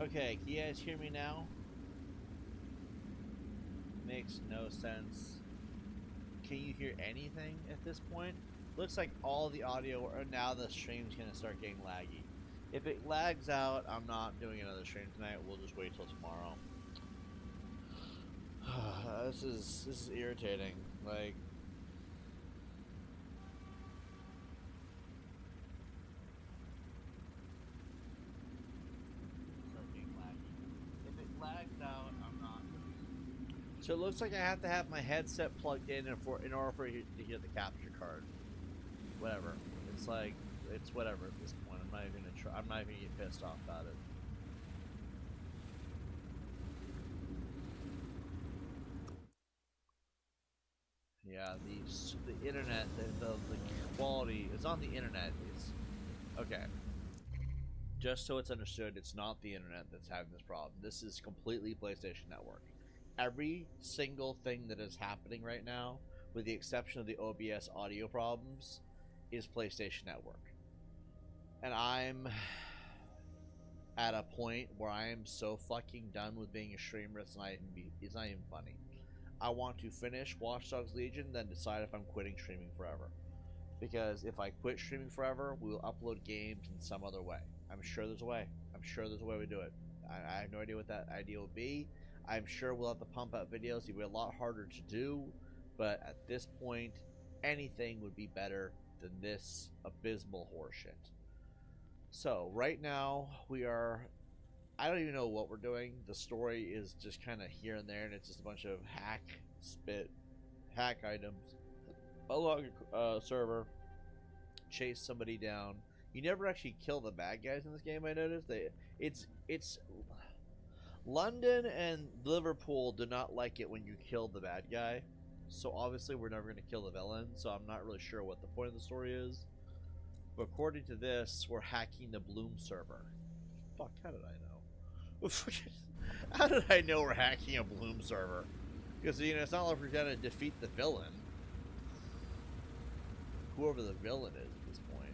Okay, can you guys hear me now? Makes no sense. Can you hear anything at this point? Looks like all the audio, or now the stream's gonna start getting laggy. If it lags out, I'm not doing another stream tonight. We'll just wait till tomorrow. This is irritating. Like, start getting laggy. If it lags out, I'm not. So it looks like I have to have my headset plugged in in order for you to hear the capture card. Whatever. It's like, it's whatever at this point. I'm not even gonna try. I'm not even gonna get pissed off about it. Yeah, the internet, the quality is on the internet. It's okay. Just so it's understood, it's not the internet that's having this problem. This is completely PlayStation Network. Every single thing that is happening right now, with the exception of the OBS audio problems, is PlayStation Network. And I'm at a point where I am so fucking done with being a streamer. It's not even funny. I want to finish Watch Dogs Legion, then decide if I'm quitting streaming forever. Because if I quit streaming forever, we will upload games in some other way. I'm sure there's a way. I'm sure there's a way we do it. I have no idea what that idea will be. I'm sure we'll have to pump out videos. It'll be a lot harder to do, but at this point, anything would be better than this abysmal horseshit. So right now we are. I don't even know what we're doing. The story is just kind of here and there, and it's just a bunch of hack items, unlock a server, chase somebody down. You never actually kill the bad guys in this game. I noticed it's London and Liverpool do not like it when you kill the bad guy. So obviously we're never going to kill the villain. So I'm not really sure what the point of the story is. But according to this, we're hacking the Bloom server. Fuck, how did I know? How did I know we're hacking a Bloom server? Because, you know, it's not like we're going to defeat the villain. Whoever the villain is at this point.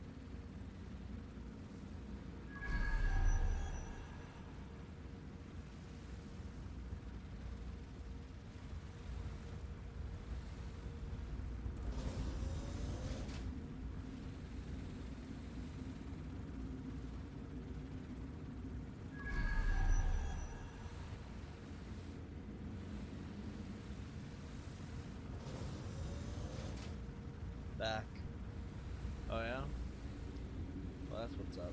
Back. Oh yeah? Well, that's what's up.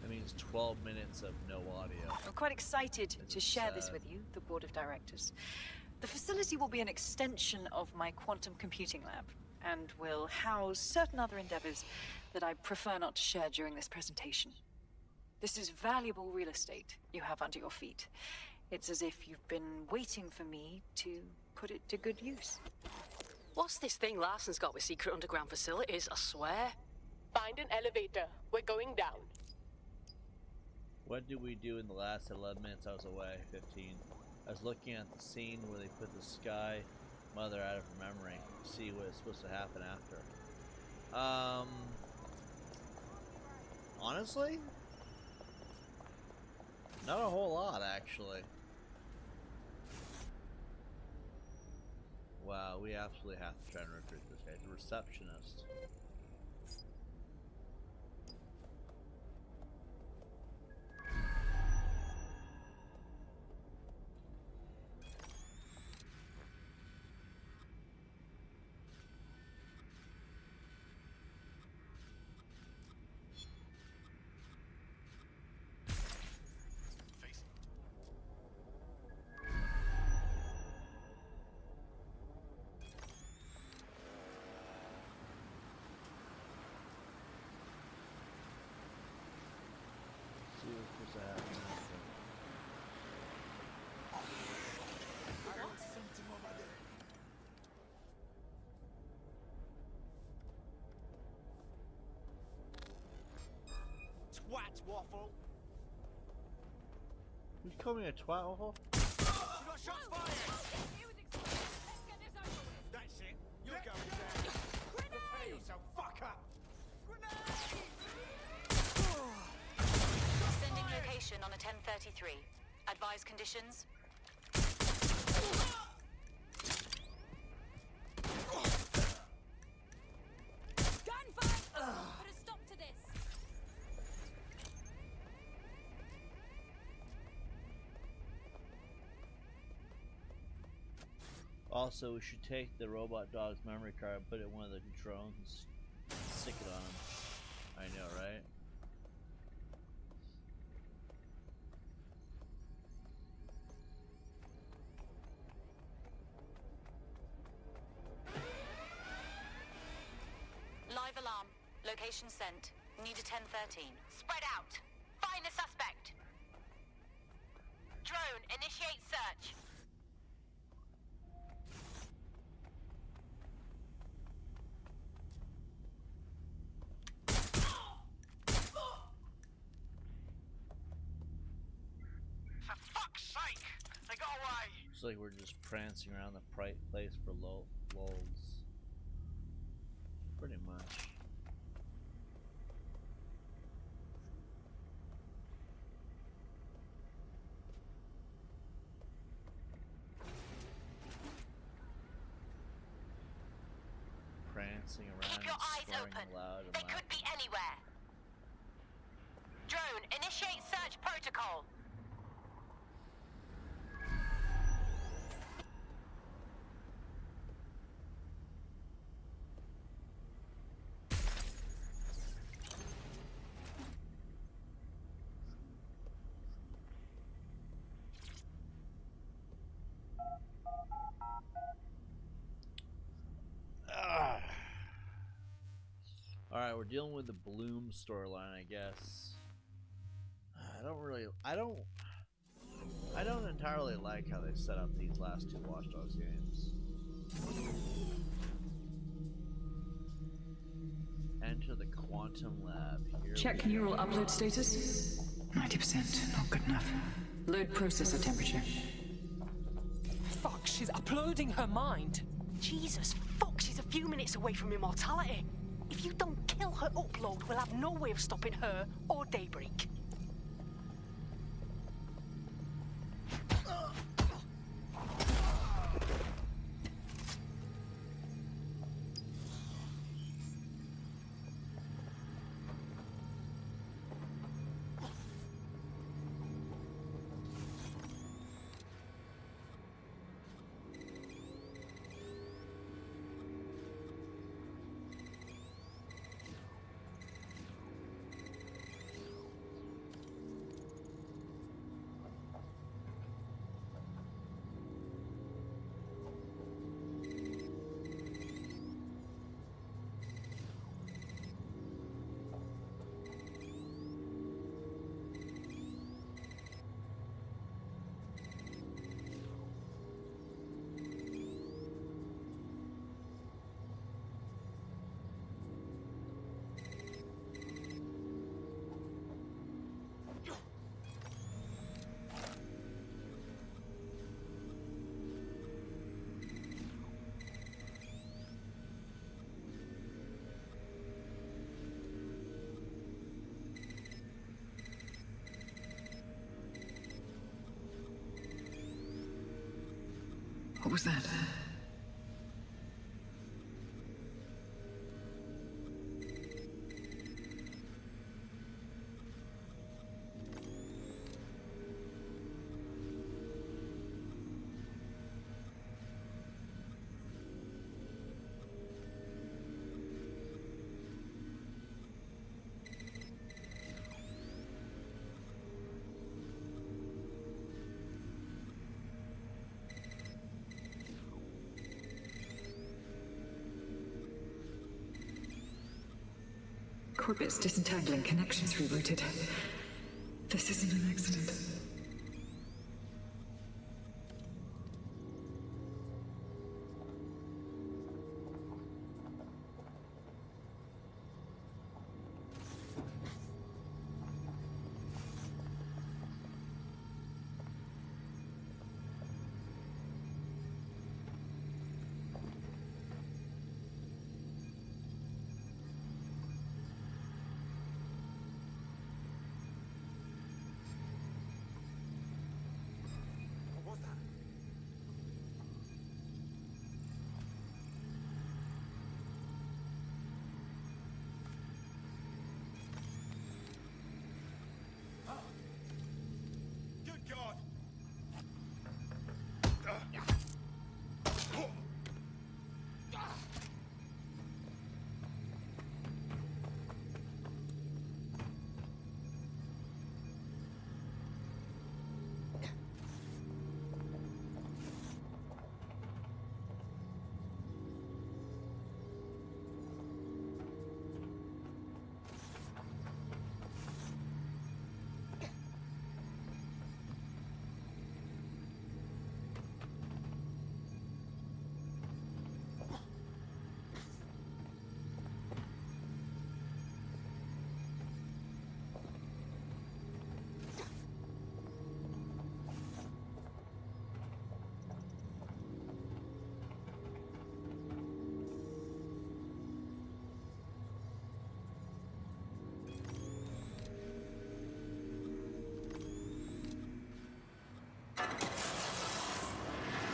That means 12 minutes of no audio. I'm quite excited to share this with you, the board of directors. The facility will be an extension of my quantum computing lab, and will house certain other endeavors that I prefer not to share during this presentation. This is valuable real estate you have under your feet. It's as if you've been waiting for me to put it to good use. What's this thing Larson's got with secret underground facilities, I swear? Find an elevator. We're going down. What did we do in the last 11 minutes I was away? 15. I was looking at the scene where they put the Sky Mother out of her memory to see what is supposed to happen after. Honestly? Not a whole lot, actually. Wow, we absolutely have to try and recruit this guy. The receptionist. See what's supposed to happen after. Twat waffle. You call me a twat waffle? got shots fired! That's it. You're going down. Prepare yourself, fucker! Sending location on a 1033. Advise conditions. Gunfight! Put a stop to this. Also, we should take the robot dog's memory card and put it in one of the drones. Stick it on him. I know, right? Live alarm. Location sent. Need a 1013. Spread out. Find the suspect. Drone, initiate search. For fuck's sake! They got away! It's like we're just prancing around the place for lulz. Pretty much. Prancing around. Keep your eyes open. Loud They could be anywhere. Drone, initiate search protocol. Alright, we're dealing with the Bloom storyline, I guess. I don't entirely like how they set up these last two Watch Dogs games. Enter the Quantum Lab. Here Check neural upload status. 90%, not good enough. Load processor temperature. Fuck, she's uploading her mind. Jesus, fuck, she's a few minutes away from immortality. If you don't kill her upload, we'll have no way of stopping her or Daybreak. What was that? Corbet's disentangling connections rerouted. This isn't an accident.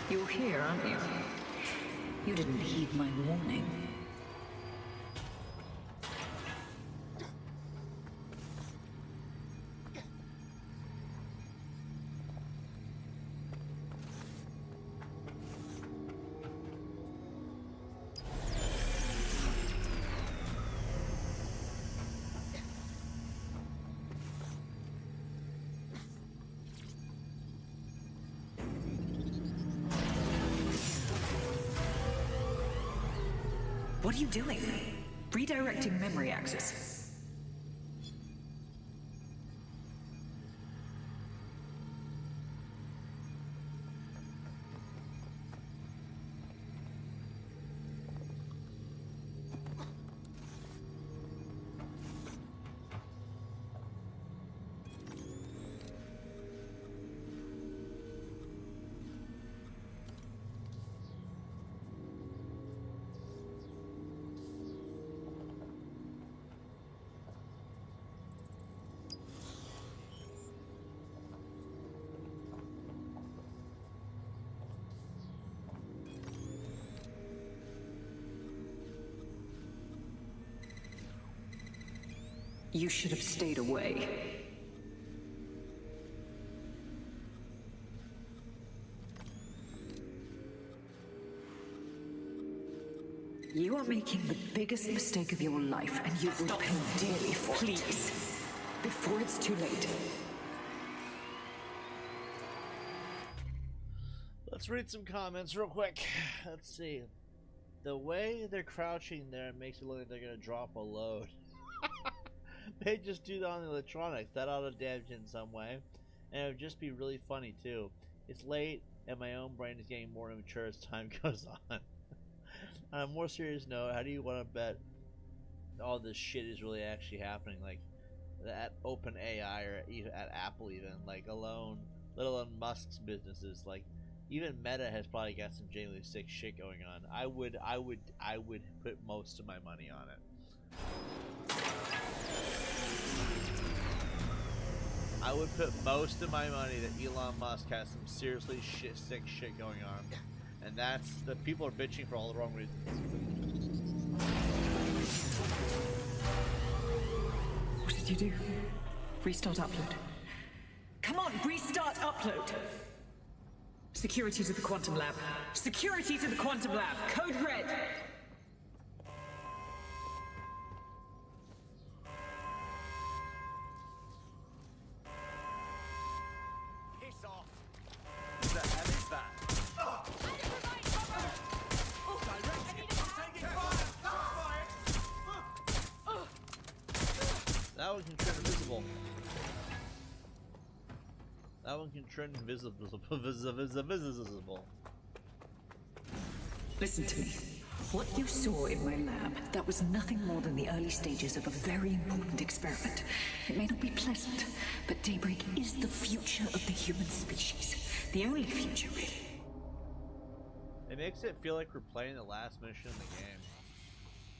You're here, aren't you? You didn't heed my warning. What are you doing? Redirecting memory access. You should have stayed away. You are making the biggest mistake of your life, and you will pay dearly for it. Please, before it's too late. Let's read some comments real quick. Let's see. The way they're crouching there makes it look like they're gonna drop a load. They just do that on the electronics. That ought to damage in some way. And it would just be really funny too. It's late and my own brain is getting more immature as time goes on. On a more serious note, how do you want to bet all this shit is really actually happening? Like at OpenAI or even at Apple even, like alone, let alone Musk's businesses. Like even Meta has probably got some genuinely sick shit going on. I would put most of my money on it. I would put most of my money that Elon Musk has some seriously sick shit going on. And that's, the people are bitching for all the wrong reasons. What did you do? Restart upload. Come on, restart upload! Security to the quantum lab. Security to the quantum lab. Code red. That one can turn invisible. That one can turn invisible. Listen to me. What you saw in my lab, that was nothing more than the early stages of a very important experiment. It may not be pleasant, but Daybreak is the future of the human species. The only future, really. It makes it feel like we're playing the last mission in the game.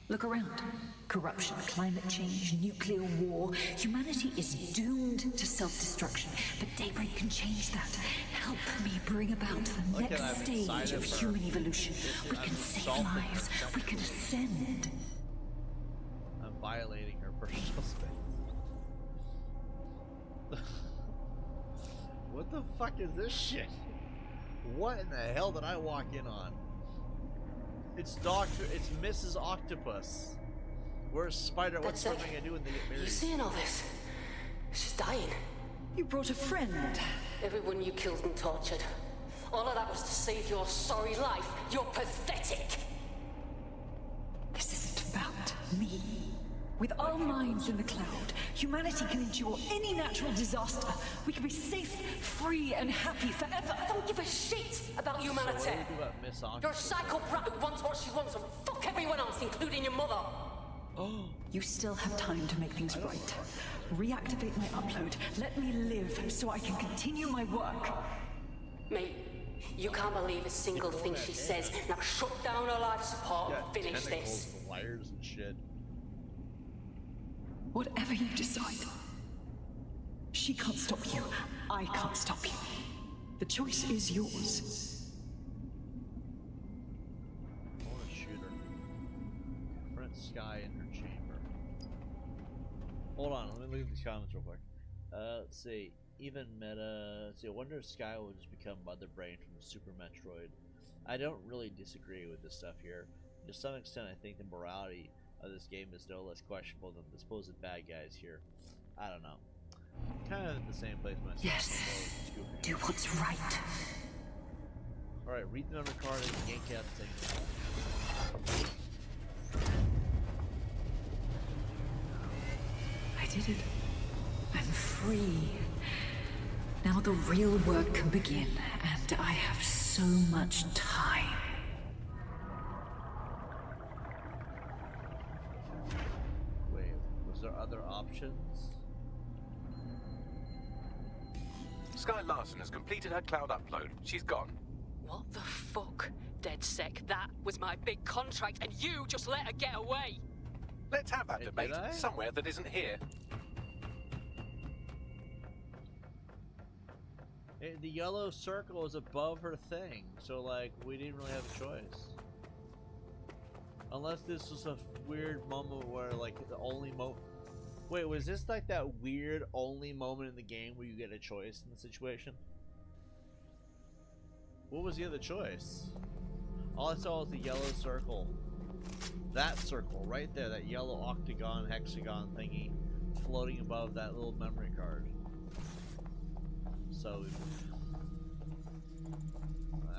Look around. Corruption, climate change, nuclear war. Humanity is doomed to self-destruction, but Daybreak can change that. Help me bring about the next stage of human evolution. We can save lives. We can ascend. I'm violating her personal space. What the fuck is this shit? What in the hell did I walk in on? It's Mrs. Octopus. Where's Spider? What's something I do when they get married? You seeing all this? She's dying. You brought a friend. Everyone you killed and tortured. All of that was to save your sorry life. You're pathetic. This isn't about me. With our minds in the cloud, humanity can endure any natural disaster. We can be safe, free, and happy forever. I don't give a shit about humanity. So what do you do about Miss Octopus? You're a psycho brat who wants what she wants and fuck everyone else, including your mother. Oh. You still have time to make things right. Reactivate my upload. Let me live so I can continue my work. Mate, you can't believe a single thing she says. Now shut down her life support and finish this. Wires and shit. Whatever you decide. She can't stop you. I can't stop you. The choice is yours. Hold on, let me look at these comments real quick. Let's see. Even meta. Let's see. I wonder if Sky will just become Mother Brain from Super Metroid. I don't really disagree with this stuff here. To some extent, I think the morality of this game is no less questionable than the supposed bad guys here. I don't know. Kind of at the same place myself. Yes. Do what's right. Alright, read the number card and yank out the thing. I did it. I'm free. Now the real work can begin, and I have so much time. Wait, was there other options? Sky Larson has completed her cloud upload. She's gone. What the fuck? Dead sec, that was my big contract and you just let her get away! Let's have that Did debate I? somewhere that isn't here. The yellow circle is above her thing, so like we didn't really have a choice. Unless this was a weird moment where like the only moment. Wait, was this like that weird only moment in the game where you get a choice in the situation? What was the other choice? All I saw was the yellow circle. That circle right there, that yellow octagon, hexagon thingy floating above that little memory card. So,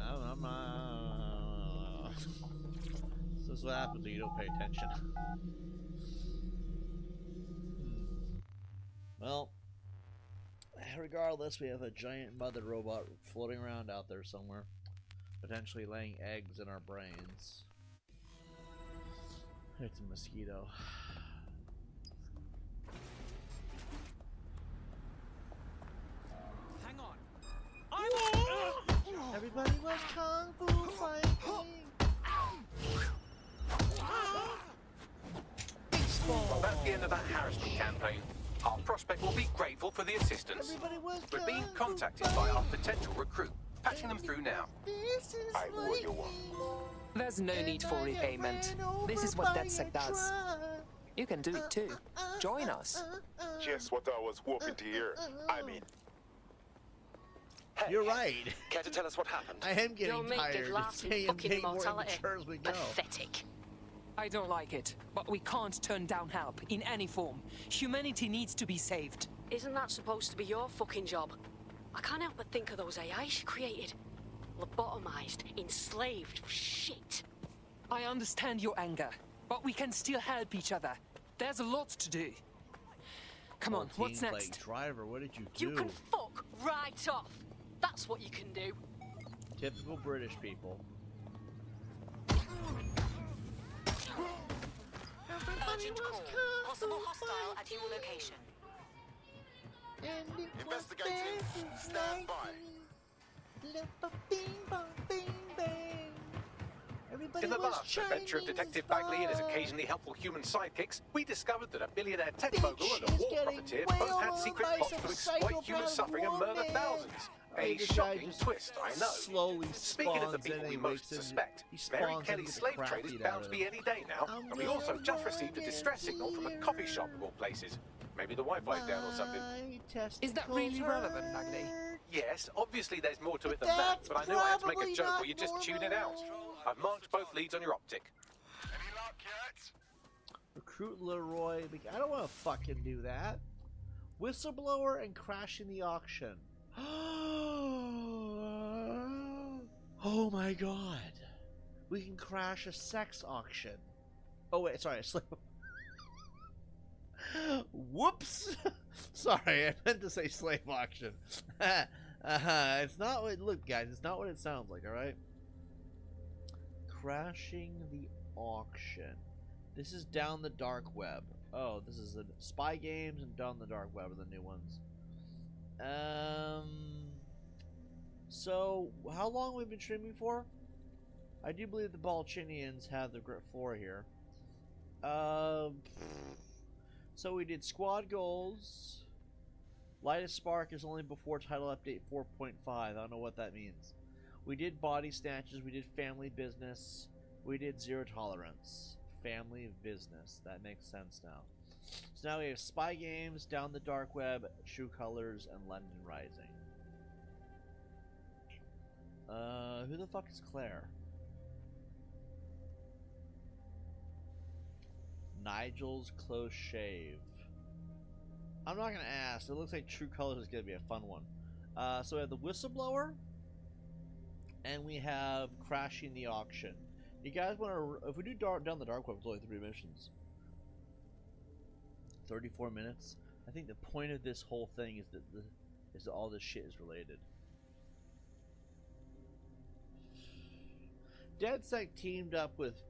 I'm not. This is what happens when you don't pay attention. Well, regardless, we have a giant mother robot floating around out there somewhere, potentially laying eggs in our brains. It's a mosquito. Hang on. Everybody was kung fu fighting. Well, that's the end of that harassment campaign. Our prospect will be grateful for the assistance. We're being contacted by our potential recruit. Patching them through now. I owe you one. There's no need for repayment. This is what DedSec does. You can do it too. Join us. Just what I was hoping to hear. I mean, You're right. Care to tell us what happened? I am getting Your mate tired. did last in It's fucking getting more immortality. immature as we go. Pathetic. I don't like it, but we can't turn down help in any form. Humanity needs to be saved. Isn't that supposed to be your fucking job? I can't help but think of those AI she created. Lobotomized, enslaved, shit. I understand your anger, but we can still help each other. There's a lot to do. Come on, what's Like, next? Driver, what did you do? You can fuck right off. That's what you can do. Typical British people. Urgent call. Possible hostile at your location. investigating. Stand by. In the last adventure of Detective Bagley and his occasionally helpful human sidekicks, we discovered that a billionaire tech mogul and a war profiteer both had secret plots to exploit human suffering and murder thousands. A shocking twist, I know. Slowly Speaking of the spawns people in we and most wakes in- suspect, he Mary spawns Kelly's into the slave crap trade is beat bound out to of be him. any day now, and we also just received a distress signal from a coffee shop of all places. Maybe the Wi-Fi's down or something. Is that really relevant, Bagley? Yes, obviously there's more to it than that, but I knew I had to make a joke or you just tune it out. I've marked both leads on your optic. Any luck yet? Recruit Leroy. I don't want to fucking do that. Whistleblower and crashing the auction. Oh my god. We can crash a sex auction. Oh wait, sorry, whoops! Sorry, I meant to say slave auction. It's not what. Look, guys, it's not what it sounds like. All right. Crashing the auction. This is down the dark web. Oh, this is the spy games and down the dark web are the new ones. So how long we've been streaming for? I do believe the Balchinians have the grip floor here. So we did squad goals. Lightest spark is only before title update 4.5. I don't know what that means. We did body snatches. We did family business. We did zero tolerance. Family business. That makes sense now. So now we have Spy Games, Down the Dark Web, True Colors, and London Rising. Who the fuck is Claire? Nigel's Close Shave. I'm not gonna ask. It looks like True Colors is gonna be a fun one. So we have the Whistleblower, and we have Crashing the Auction. You guys want to? If we do Down the Dark Web, it's only 3 missions. 34 minutes. I think the point of this whole thing is that all this shit is related. DedSec teamed up with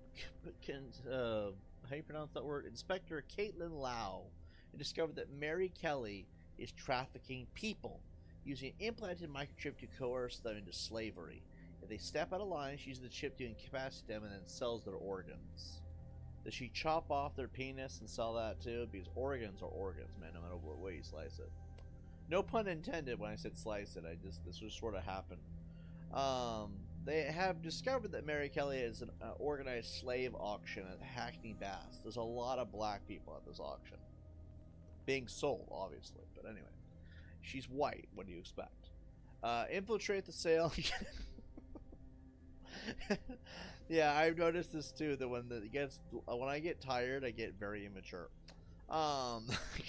how you pronounce that word? Inspector Caitlin Lau, and discovered that Mary Kelly is trafficking people using an implanted microchip to coerce them into slavery. If they step out of line, she uses the chip to incapacitate them and then sells their organs. Does she chop off their penis and sell that too? Because organs are organs, man, no matter what way you slice it. No pun intended when I said slice it. This just sort of happened. They have discovered that Mary Kelly is an organized slave auction at Hackney Bass. There's a lot of black people at this auction. Being sold, obviously. But anyway. She's white. What do you expect? Infiltrate the sale. Yeah, I've noticed this too. That when I get tired, I get very immature. I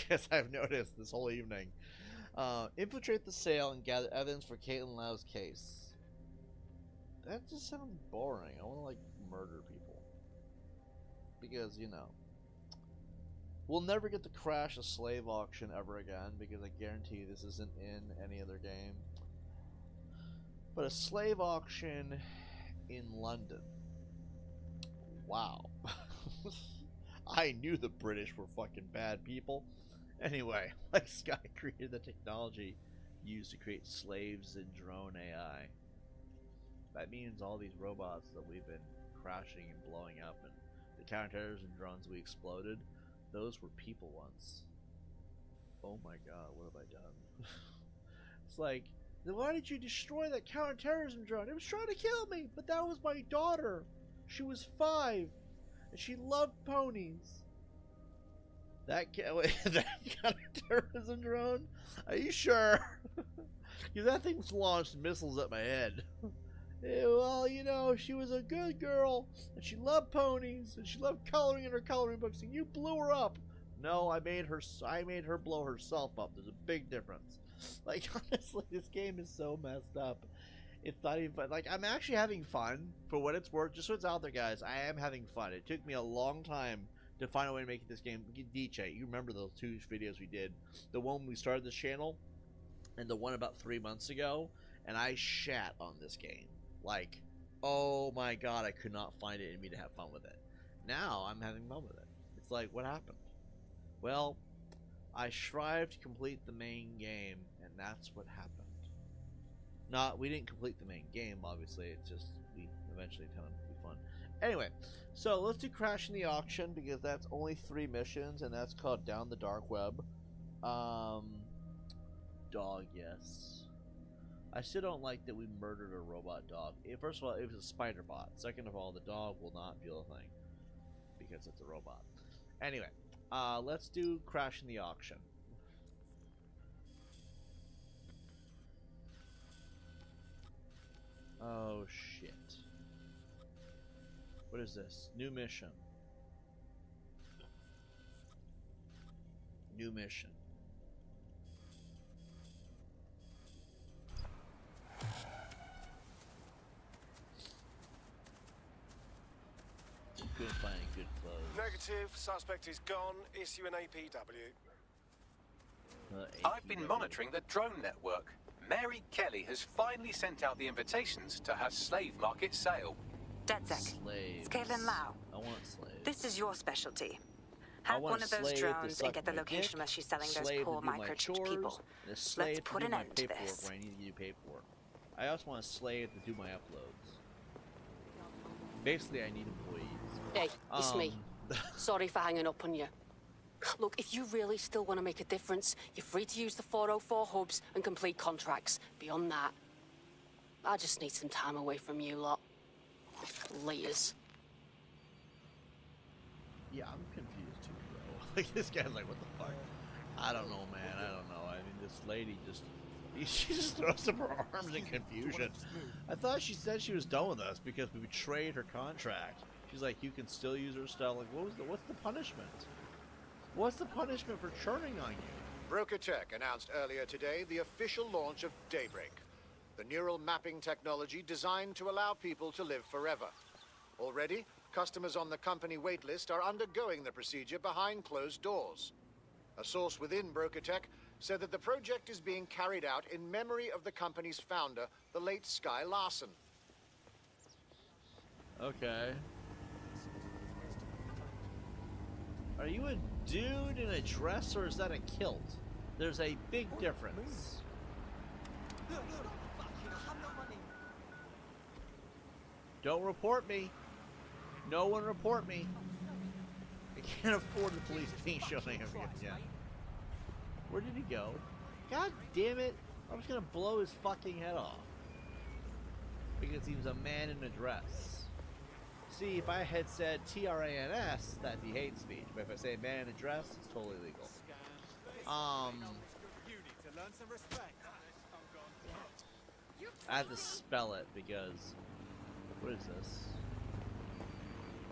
guess I've noticed this whole evening. Infiltrate the sale and gather evidence for Caitlin Lau's case. That just sounds boring. I want to, like, murder people. Because, you know. We'll never get to crash a slave auction ever again, because I guarantee you this isn't in any other game. But a slave auction in London. Wow. I knew the British were fucking bad people. Anyway, like Sky created the technology used to create slaves in drone AI. That means all these robots that we've been crashing and blowing up, and the counterterrorism drones we exploded, those were people once. Oh my god, what have I done? It's like, then why did you destroy that counterterrorism drone? It was trying to kill me, but that was my daughter. She was 5, and she loved ponies. That counterterrorism drone? Are you sure? Because that thing launched missiles at my head. Yeah, well, you know, she was a good girl, and she loved ponies, and she loved coloring in her coloring books, and you blew her up. No, I made her blow herself up. There's a big difference. Like, honestly, this game is so messed up. It's not even fun. Like, I'm actually having fun, for what it's worth. Just so it's out there, guys, I am having fun. It took me a long time to find a way to make this game. DJ, you remember those 2 videos we did? The one when we started this channel, and the one about 3 months ago, and I shat on this game. Like, oh my god, I could not find it in me to have fun with it. Now, I'm having fun with it. It's like, what happened? Well, I strive to complete the main game, and that's what happened. We didn't complete the main game, obviously. It's just, we eventually turned out to be fun. Anyway, so let's do Crashing the Auction, because that's only 3 missions, and that's called Down the Dark Web. Dog, yes. I still don't like that we murdered a robot dog. First of all, it was a spider bot. Second of all, the dog will not feel a thing, because it's a robot. Anyway, let's do Crashing the Auction. Oh, shit. What is this? New mission. New mission. Couldn't find any good clothes. Negative. Suspect is gone. Issue an APW. I've been monitoring the drone network. Mary Kelly has finally sent out the invitations to her slave market sale. DedSec. It's Caitlin Lau. I want slaves. This is your specialty. Hack one of those drones and get the location where she's selling those poor microchipped people. Let's put an end to this. I need to do paperwork. I also want a slave to do my uploads. Basically, I need employees. Hey, it's me. Sorry for hanging up on you. Look, if you really still want to make a difference, you're free to use the 404 hubs and complete contracts. Beyond that, I just need some time away from you lot. Laters. Yeah, I'm confused too, bro. Like, this guy's like, what the fuck? I don't know, man. I don't know. I mean, this lady just... She just throws up her arms in confusion. I thought she said she was done with us because we betrayed her contract. She's like, you can still use her stuff. Like, what's the punishment? What's the punishment for churning on you? Broker Tech announced earlier today the official launch of Daybreak, the neural mapping technology designed to allow people to live forever. Already, customers on the company waitlist are undergoing the procedure behind closed doors. A source within Broker Tech said that the project is being carried out in memory of the company's founder, the late Sky Larson. Okay. Are you a dude in a dress or is that a kilt? There's a big difference. Don't report me. No one report me. I can't afford the police being shown up again. Where did he go? God damn it. I was gonna blow his fucking head off. Because he was a man in a dress. See, if I had said T-R-A-N-S, that'd be hate speech. But if I say man in a dress, it's totally legal. I have to spell it because... What is this?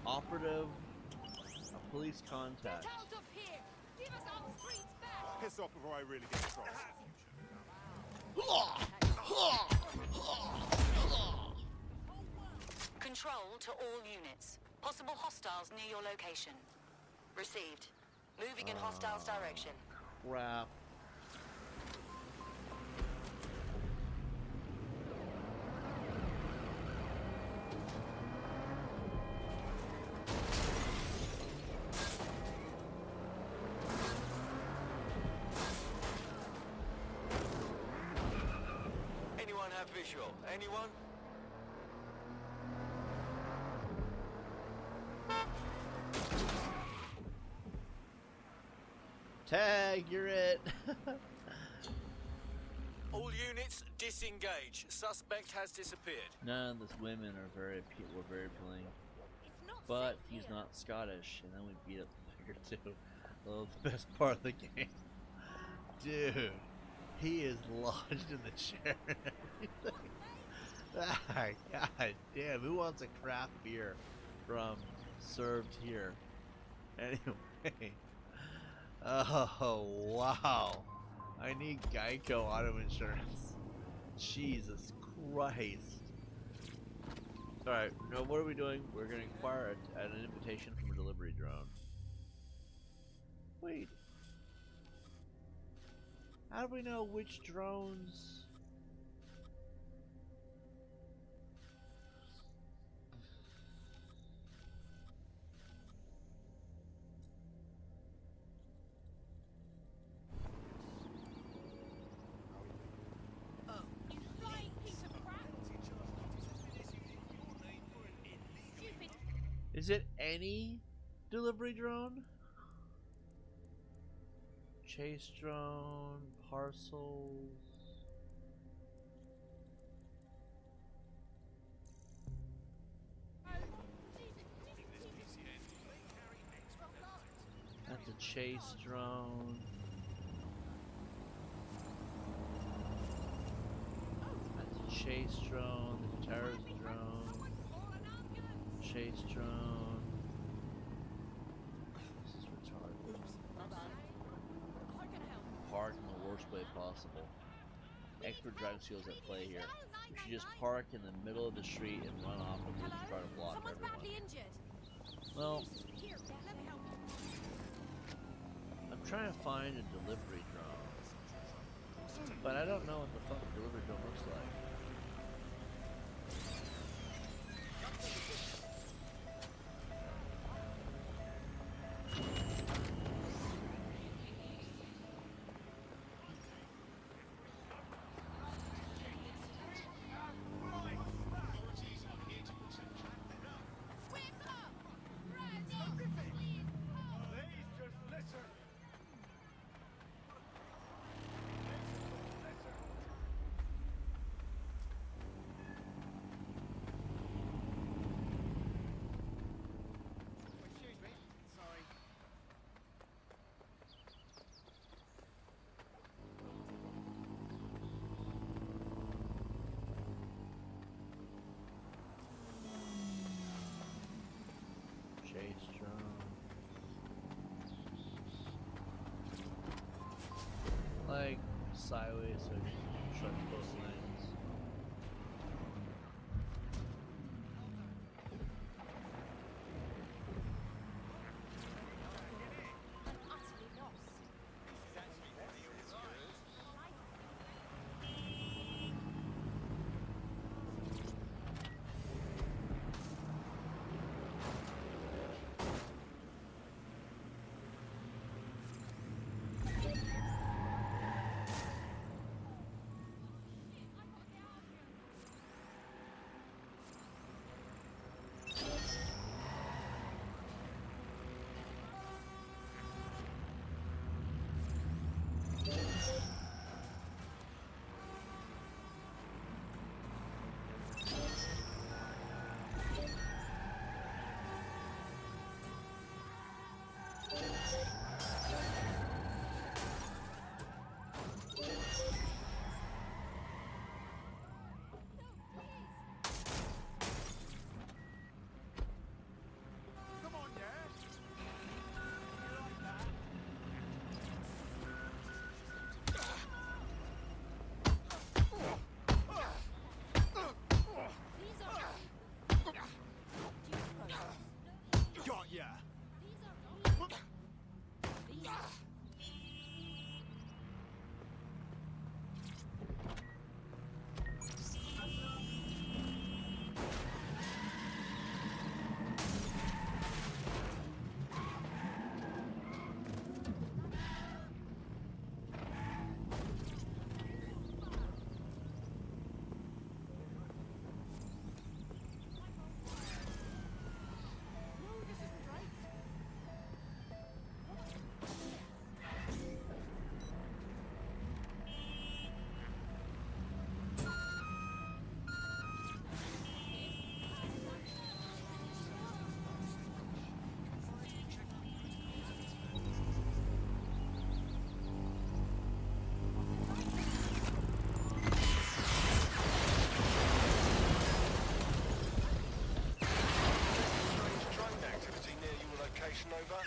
Operative... A police contact. Piss off before I really get cross. Control to all units. Possible hostiles near your location. Received. Moving in hostiles direction. Crap. Anyone have visual? Anyone? Tag, you're it. All units disengage. Suspect has disappeared. None of these women are very appealing. But he's not Scottish, and then we beat up the figure too. Well, the best part of the game. Dude, he is lodged in the chair and everything. Ah, God damn, who wants a craft beer from served here? Anyway. Oh, wow. I need Geico auto insurance. Jesus Christ. Alright, now what are we doing? We're going to inquire at an invitation from a delivery drone. Wait. How do we know which drones... Is it any delivery drone? Chase drone, parcels. That's a chase drone. That's a chase drone. The terrorism drone. Chase drone. This is retarded. Park in the worst way possible. Expert driving skills at play here. We should just park in the middle of the street and run off and just try to block everyone. Well, I'm trying to find a delivery drone, but I don't know what the fuck a delivery drone looks like. sideways so it shuts both lanes. Over.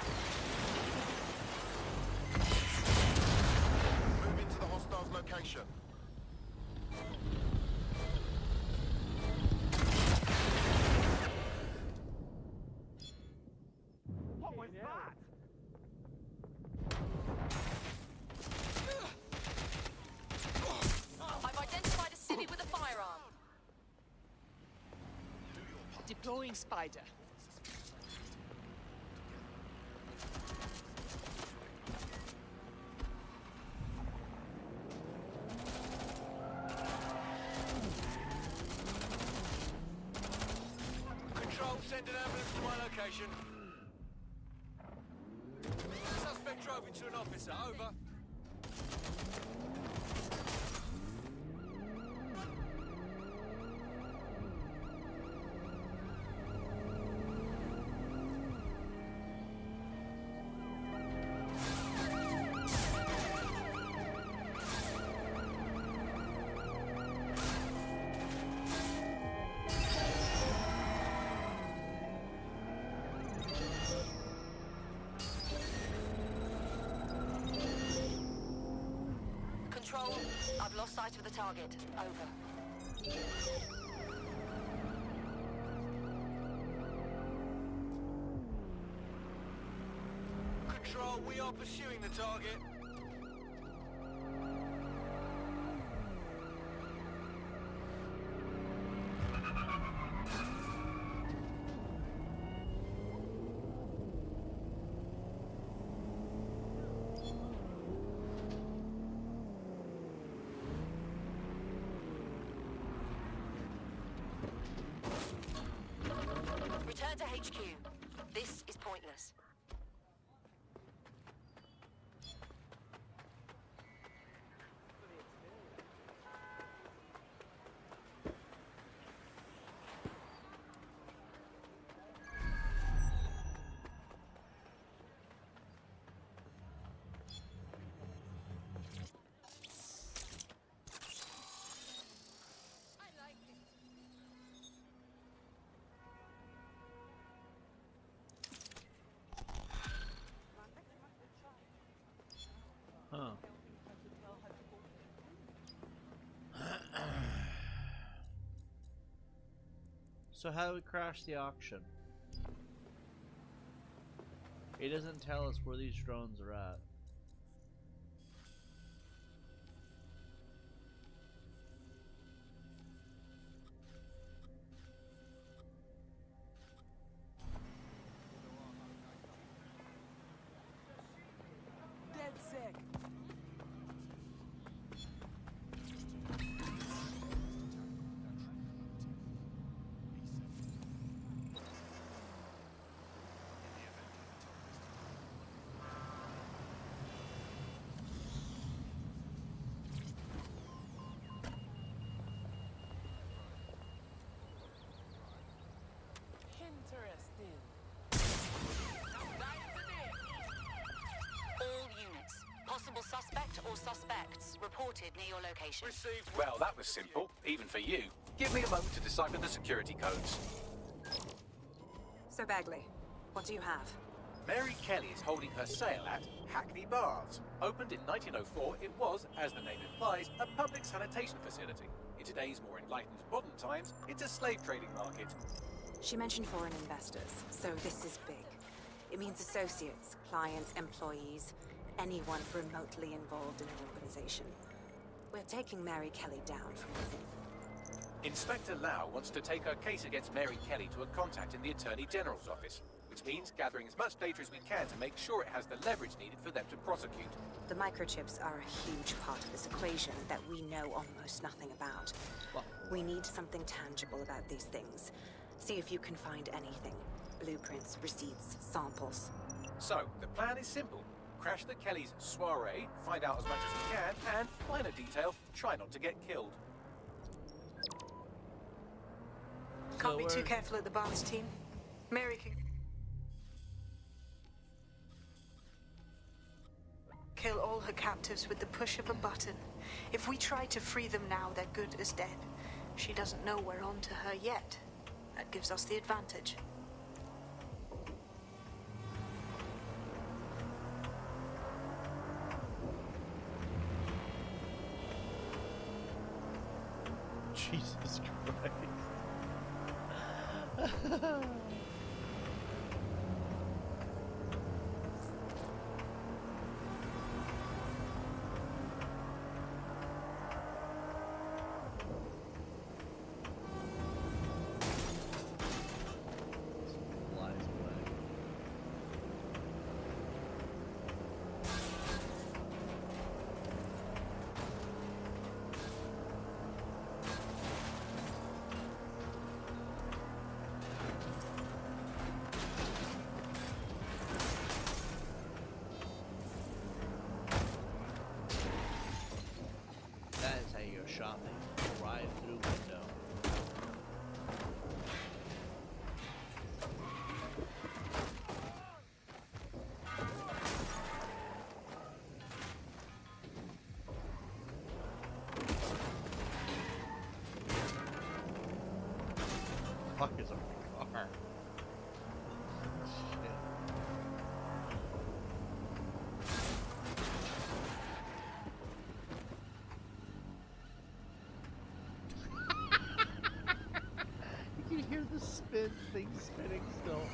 Move into the hostiles' location. What was that? I've identified a civvy with a firearm. Deploying Spider. Send an ambulance to my location. Suspect drove into an officer. Over. Control, I've lost sight of the target. Over. Control, we are pursuing the target. Return to HQ. This is pointless. So how do we crash the auction? It doesn't tell us where these drones are at. Dead sick. Interesting. All units. Possible suspect or suspects reported near your location. Received. Well, that was simple, even for you. Give me a moment to decipher the security codes. So Bagley, what do you have? Mary Kelly is holding her sale at Hackney Baths. Opened in 1904, it was, as the name implies, a public sanitation facility. In today's more enlightened modern times, it's a slave trading market. She mentioned foreign investors, so this is big. It means associates, clients, employees, anyone remotely involved in an organization. We're taking Mary Kelly down from within. Inspector Lau wants to take her case against Mary Kelly to a contact in the Attorney General's office, which means gathering as much data as we can to make sure it has the leverage needed for them to prosecute. The microchips are a huge part of this equation that we know almost nothing about. We need something tangible about these things. See if you can find anything. Blueprints, receipts, samples. So, the plan is simple. Crash the Kellys' soiree, find out as much as we can, and, minor detail, try not to get killed. Can't be too careful at the Baths team. Mary can kill all her captives with the push of a button. If we try to free them now, they're good as dead. She doesn't know we're on to her yet. That gives us the advantage. Jesus Christ. Shopping right through window. Fuck is a car? Shit. You can hear the thing spinning still.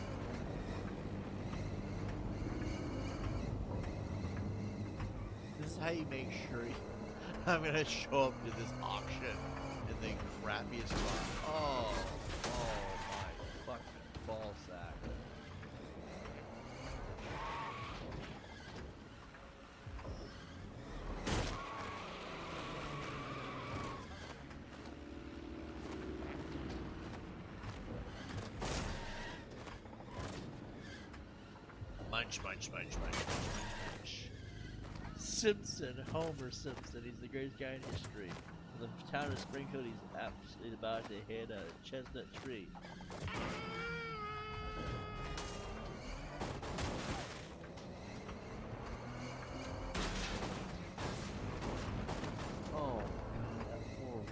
This is how you make sure I'm gonna show up to this auction in the crappiest car. Oh my fucking ballsack. Munch, munch, munch, munch, munch, munch. Simpson, Homer Simpson, he's the greatest guy in history. In the town of Springfield, he's absolutely about to hit a chestnut tree. Oh, God, that's horrible.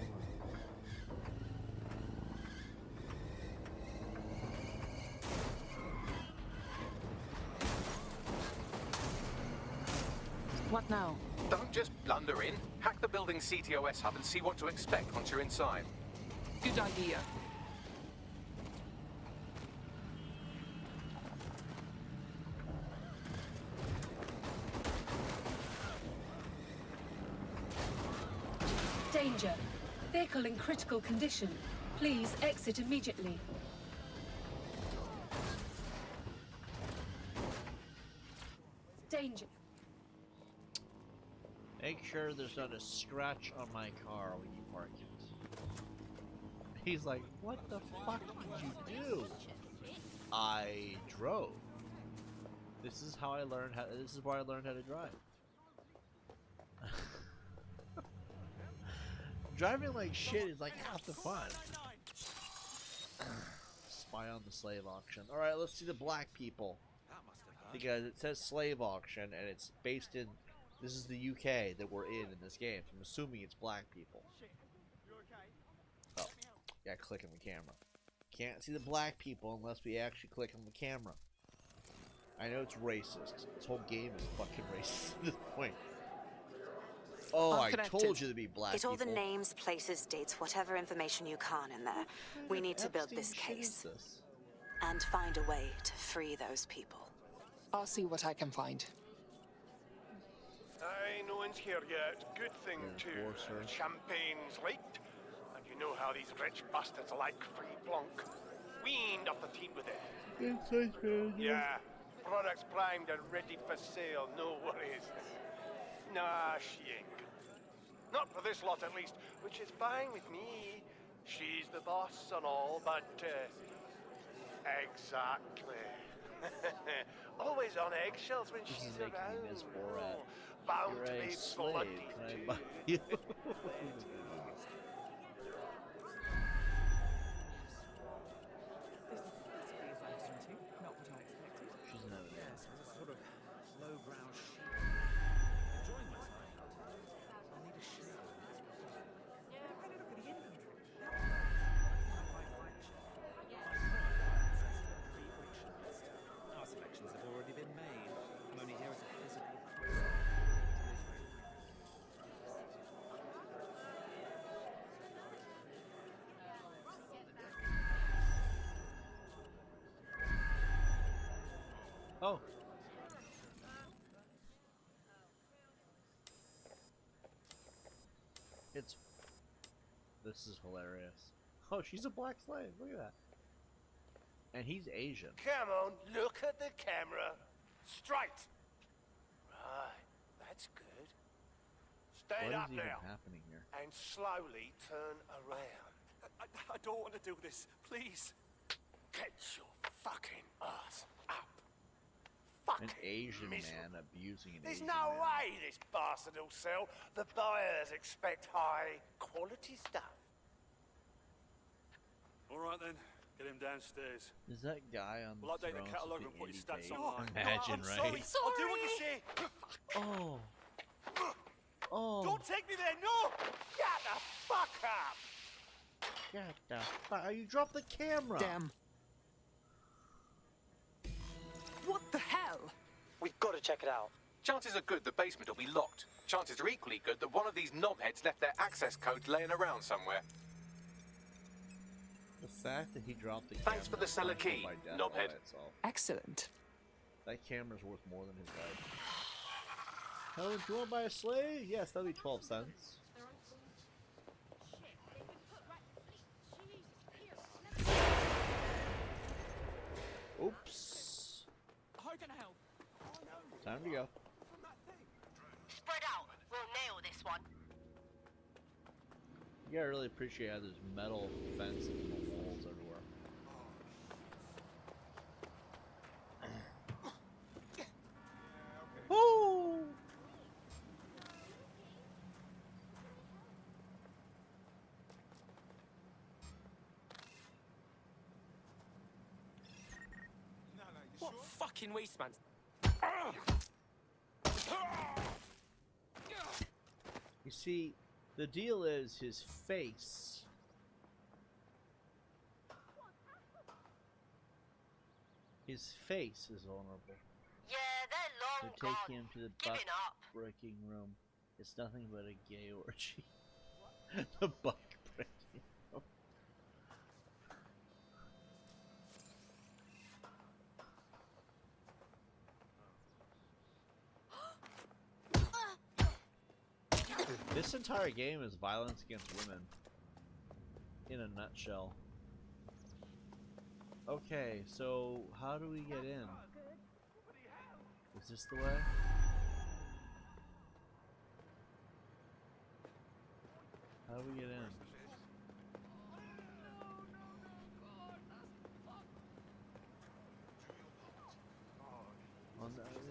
What now? Don't just blunder in. Hack the building's CTOS hub and see what to expect once you're inside. Good idea. Danger. Vehicle in critical condition. Please exit immediately. Danger. Make sure there's not a scratch on my car when you park it. He's like, what the fuck did you do? I drove. This is how I learned how. This is where I learned how to drive. Driving like shit is like half the fun. Spy on the slave auction. All right, let's see the black people. Because it says slave auction and it's based in. This is the UK that we're in this game. So I'm assuming it's black people. Oh, yeah, click on the camera. Can't see the black people unless we actually click on the camera. I know it's racist. This whole game is fucking racist at this point. Oh, I told you to be black Get all people. the names, places, dates, whatever information you can in there. We need to build this case. And find a way to free those people. I'll see what I can find. Aye, no one's here yet. Good thing, too. Champagne's light. And you know how these rich bastards like free plonk. Weaned off the teat with it. Yeah. Products primed and ready for sale. No worries. Nah, she ain't. Not for this lot, at least. Which is fine with me. She's the boss and all, but... exactly. Always on eggshells when she's around. Bound to be bloody too. She's another sort of lowbrow shit. Enjoying myself. I'll need a shave. Yeah, have a look at the inventory. Our selections have already been made. I'm only here as a physical. Oh. This is hilarious. Oh, she's a black slave. Look at that. And he's Asian. Come on, look at the camera. Straight. Right, that's good. Stand What up is even now. happening here? And slowly turn around. I don't want to do this. Please. Get your fucking ass up. An Asian man abusing an There's Asian no man. way this bastard will sell. The buyers expect high quality stuff. All right then, get him downstairs. Is that guy on the We'll update the throne catalogue of and the put your indie stats tape? online. Imagine, I'm right? sorry. I'll do what you say. Oh. Oh. Don't take me there, no! Shut the fuck up! Get the fuck. You dropped the camera. Damn. What the hell? We've got to check it out. Chances are good the basement will be locked. Chances are equally good that one of these knobheads left their access codes laying around somewhere. The fact that he dropped the Thanks for camera the cellar is punishable key, by death knobhead. by itself. Excellent. That camera's worth more than his life. Helen, do you want to buy a slave? Yes, that'll be 12 cents. Oops. How can I help? Time to go. Spread out. We'll nail this one. You gotta really appreciate how there's metal fences and walls everywhere. Woo! What fucking waste, man? You see, the deal is his face. His face is vulnerable. Yeah, they're long They're gone. taking him to the Giving buck up. breaking room. It's nothing but a gay orgy. The buck breaking room. This entire game is violence against women. In a nutshell. Okay, so how do we get in? Is this the way? How do we get in?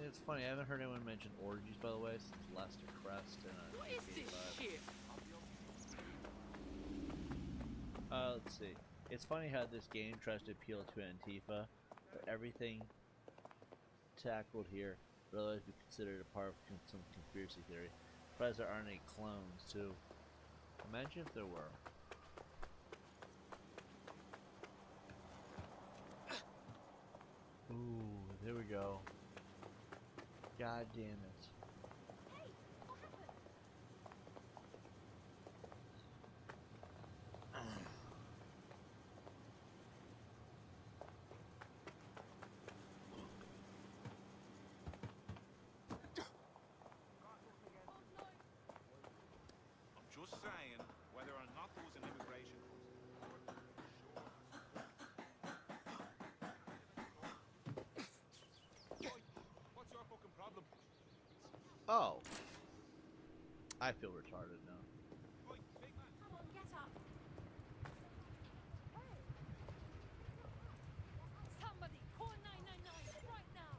It's funny, I haven't heard anyone mention orgies, by the way, since Lester Crest and What is this shit? Let's see. It's funny how this game tries to appeal to Antifa, but everything tackled here would otherwise be considered a part of some conspiracy theory. Surprised there aren't any clones, too. Imagine if there were. Ooh, there we go. God damn it. I'm just saying, whether or not there was an immigration. What's your fucking problem? Oh. I feel retarded now. Come on, get up. Somebody call 999 right now.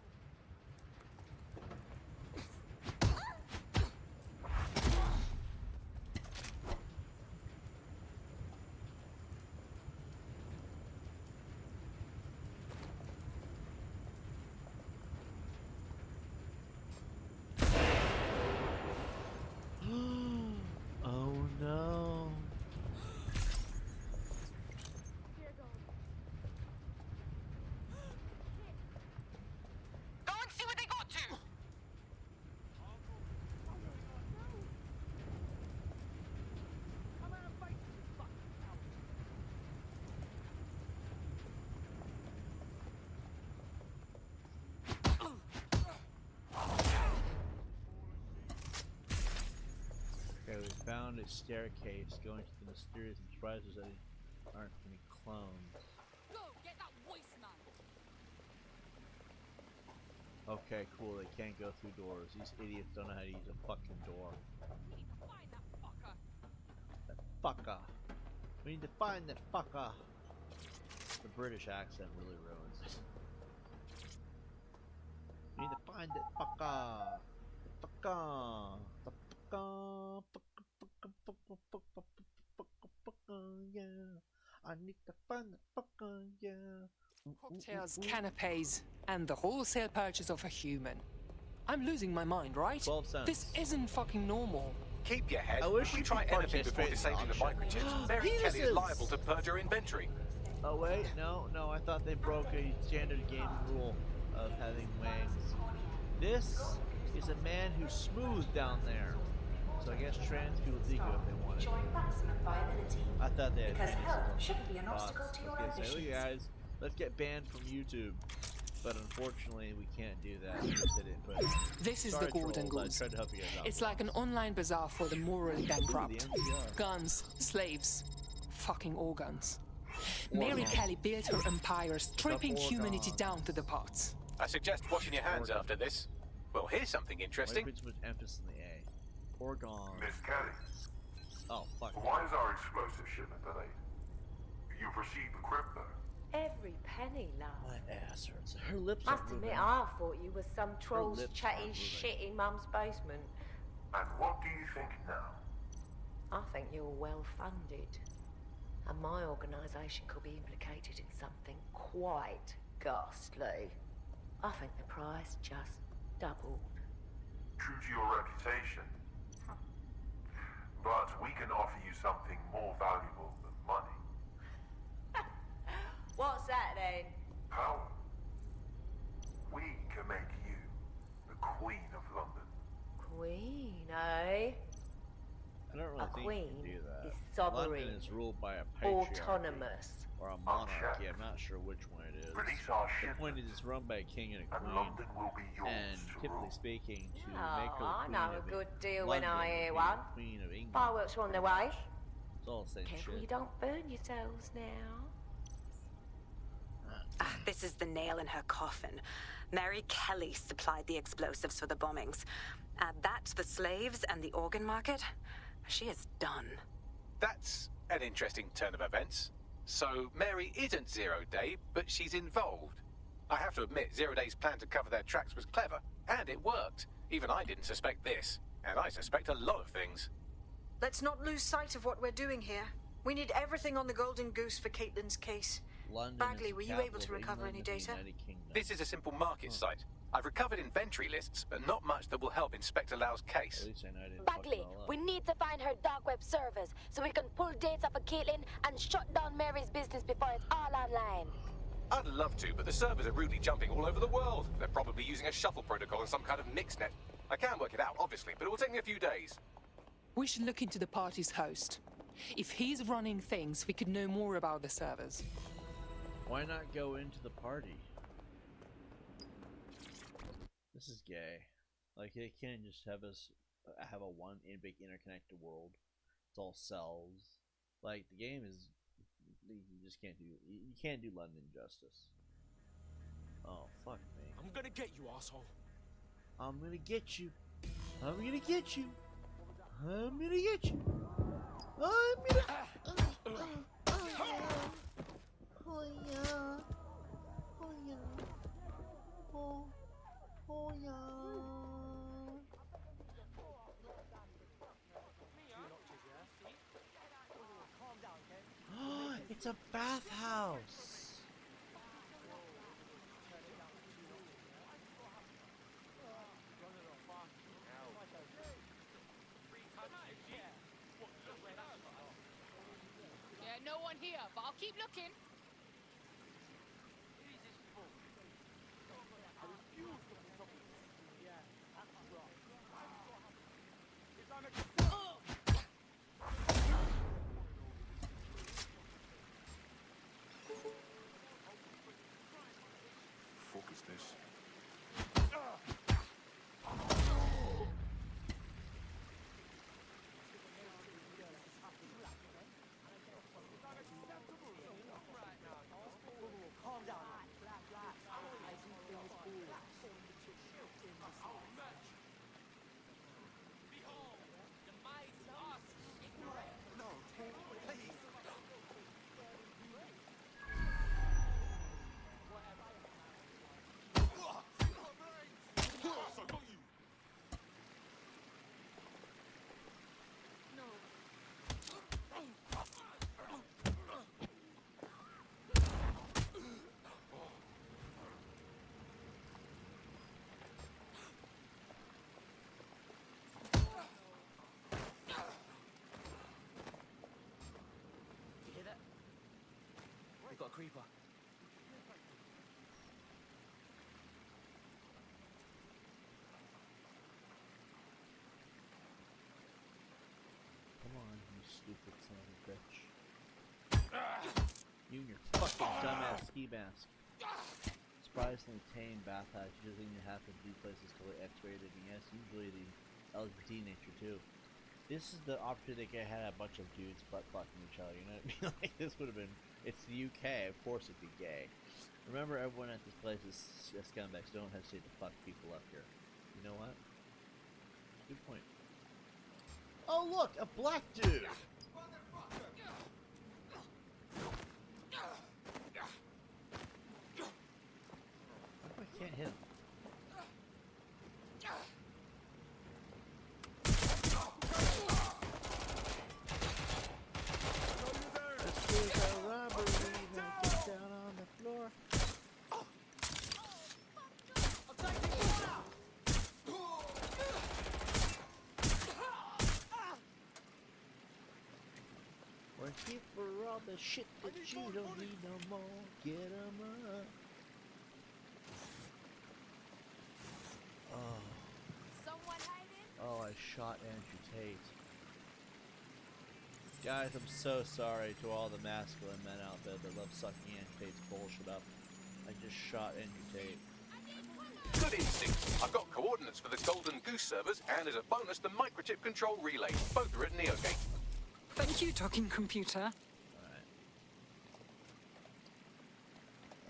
Oh no. Go and see what they got to! Okay, we found a staircase going to the mysterious and surprises that aren't any clones. Go, get that voice man. Okay, cool, they can't go through doors. These idiots don't know how to use a fucking door. We need to find that fucker. That fucker. We need to find that fucker. The British accent really ruins it. We need to find that fucker. The fucker. The fucker. Yeah. I need to find the fucker. Yeah. Cocktails, canapes, and the wholesale purchase of a human. I'm losing my mind, right? 12 cents. This isn't fucking normal. Keep your head. I wish we you try could anything before participate in the disabling the auction. microchips. Mary Kelly is Penises! liable to purge her inventory. Oh wait, no, I thought they broke a standard game rule of having wangs. This is a man who's smooth down there. So I guess trans people do go if they wanted. I thought they had Because penises help on shouldn't be an thoughts. obstacle to I your was gonna say, ambitions. look guys, let's get banned from YouTube. But unfortunately we can't do that. We just did it, but This is sorry, the Golden trolls, Goose. I tried to help you guys out. It's like an online bazaar for the morally bankrupt. NCR. Guns, slaves, fucking organs. Organs. Mary Kelly built her empire, stripping Organs. humanity down to the parts. I suggest washing your hands after this. Well, here's something Why interesting. put so much emphasis in the A? Organ. Miss Kelly, Oh fuck. why is our explosive shipment delayed? You've received the crypto. Every penny, love. My ass hurts. Her lips Must are admit, moving. I thought you were some troll's lips chatting aren't moving. shit in Mum's basement. And what do you think now? I think you're well funded. And my organisation could be implicated in something quite ghastly. I think the price just doubled. True to your reputation. But we can offer you something more valuable than money. What's that then? Power. We can make you the Queen of London. Queen, eh? I don't really A think queen you can do that. is sovereign, London is ruled by a patriarchy. autonomous, Or a monarchy, I'm not sure which one it is. The point is it's run by a king and a queen. And typically speaking, to make her the I queen know of a good deal London, when I hear would be one. the Queen of England. Fireworks are on their way. It's all the same Careful shit. you don't burn yourselves now. This is the nail in her coffin. Mary Kelly supplied the explosives for the bombings. Add that to the slaves and the organ market, she is done. That's an interesting turn of events. So Mary isn't Zero Day, but she's involved. I have to admit, Zero Day's plan to cover their tracks was clever, and it worked. Even I didn't suspect this, and I suspect a lot of things. Let's not lose sight of what we're doing here. We need everything on the Golden Goose for Caitlin's case. London Bagley, were you able to recover any data? This is a simple market site. I've recovered inventory lists, but not much that will help Inspector Lau's case. At least I know I didn't Bagley, we need to find her dark web servers so we can pull dates off of Caitlin and shut down Mary's business before it's all online. I'd love to, but the servers are rudely jumping all over the world. They're probably using a shuffle protocol and some kind of mixnet. I can work it out, obviously, but it will take me a few days. We should look into the party's host. If he's running things, we could know more about the servers. Why not go into the party? This is gay. Like, they can't just have us have a big interconnected world. It's all cells. Like, the game is, you just can't do, you can't do London justice. Oh, fuck me. I'm gonna get you, asshole. I'm gonna get you. I'm gonna get you. I'm gonna get you. I'm gonna. Oh yeah. Oh yeah. Oh yeah. It's a bathhouse. Yeah, no one here, but I'll keep looking. Fuck is this? We've got a creeper. Come on, you stupid son of a bitch. You and your fucking dumbass ski mask. Surprisingly tame bathhouse usually you happen to be places totally X-rated, and yes, usually the LGBT nature too. This is the opportunity I had a bunch of dudes butt fucking each other, you know what I mean? Like, this would have been, it's the UK, of course it'd be gay. Remember, everyone at this place is scumbags, don't hesitate to fuck people up here. You know what? Good point. Oh look, a black dude! I can't hit him. This is a robbery, now get down on the floor. We're here for all the shit that you don't need no more. Get 'em up. Oh. Someone hiding? Oh, I shot Andrew Tate. Guys, I'm so sorry to all the masculine men out there that love sucking Andrew Tate's bullshit up. I just shot Andrew Tate. Good instinct. I've got coordinates for the Golden Goose servers, and as a bonus, the microchip control relay. Both are at Neogate. Thank you, talking computer. Alright.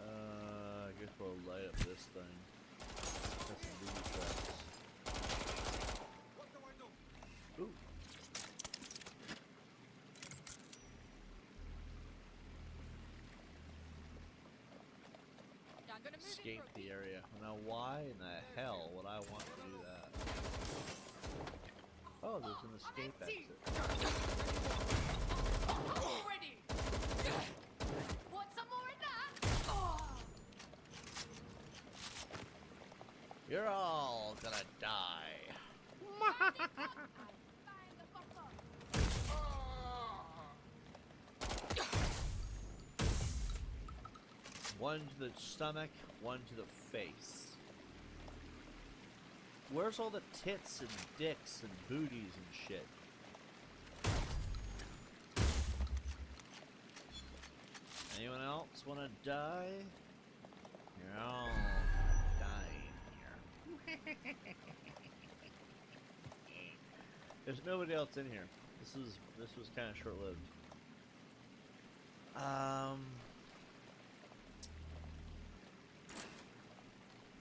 I guess we'll light up this thing. Press some booby traps. Ooh. Escape the area. Now, why in the hell would I want to do that? Oh, there's an escape exit. Already. Want some more of that? You're all gonna die. One to the stomach, one to the face. Where's all the tits and dicks and booties and shit? Anyone else wanna die? You're all dying here. There's nobody else in here. This was kind of short-lived.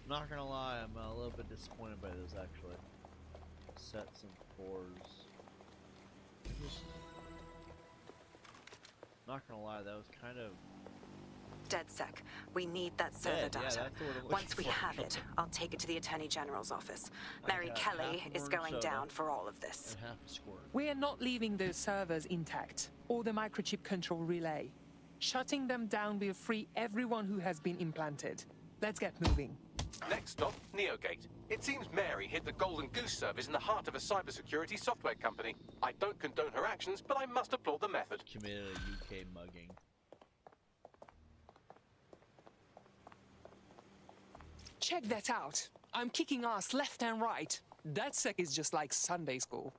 Not gonna lie, I'm a little bit disappointed by this actually. Sets and fours. Just not gonna lie, that was kind of DedSec, we need that server data. Yeah, that's what I'm Once we looking for. have it, I'll take it to the Attorney General's office. Mary Kelly is going down for all of this. And half a squirt. We are not leaving those servers intact, or the microchip control relay. Shutting them down will free everyone who has been implanted. Let's get moving. Next stop, Neogate. It seems Mary hid the Golden Goose service in the heart of a cybersecurity software company. I don't condone her actions, but I must applaud the method. Committed a UK mugging. Check that out. I'm kicking ass left and right. DedSec is just like Sunday school.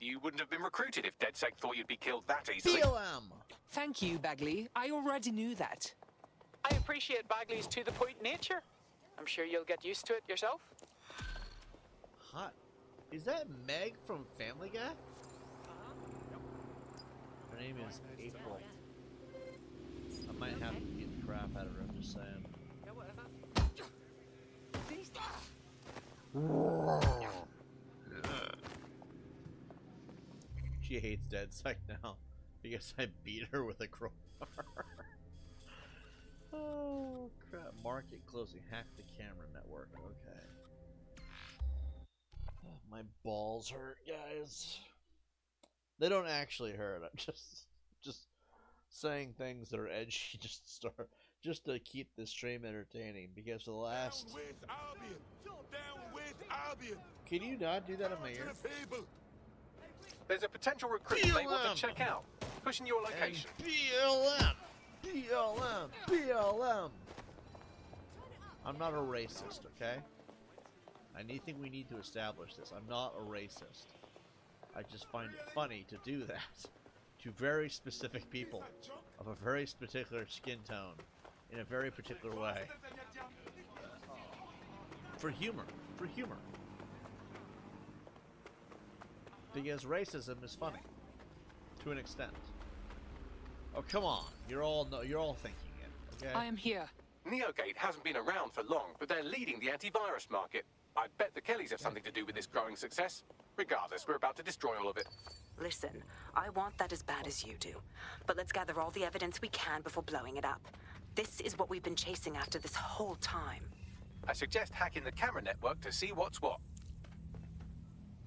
You wouldn't have been recruited if DedSec thought you'd be killed that easily. BLM! Thank you, Bagley. I already knew that. I appreciate Bagley's to-the-point nature. I'm sure you'll get used to it yourself. Hot. Is that Meg from Family Guy? Her name is April. I might have to beat the crap out of her, I'm just saying. She hates DedSec now because I beat her with a crowbar. Oh crap! Market closing. Hack the camera network. Okay. Oh, my balls hurt, guys. They don't actually hurt. I'm just saying things that are edgy just to keep the stream entertaining. Because for the last. Down with Albion. Down with Albion. Can you not do that in my ear? There's a potential recruit you may want to check out. Pushing your location. BLM! BLM! BLM! I'm not a racist, okay? I think we need to establish this. I'm not a racist. I just find it funny to do that to very specific people of a very particular skin tone in a very particular way. For humor. For humor. Because racism is funny. To an extent. Oh, come on. You're all thinking it, okay? I am here. Neogate hasn't been around for long, but they're leading the antivirus market. I bet the Kellys have something to do with this growing success. Regardless, we're about to destroy all of it. Listen, I want that as bad as you do. But let's gather all the evidence we can before blowing it up. This is what we've been chasing after this whole time. I suggest hacking the camera network to see what's what.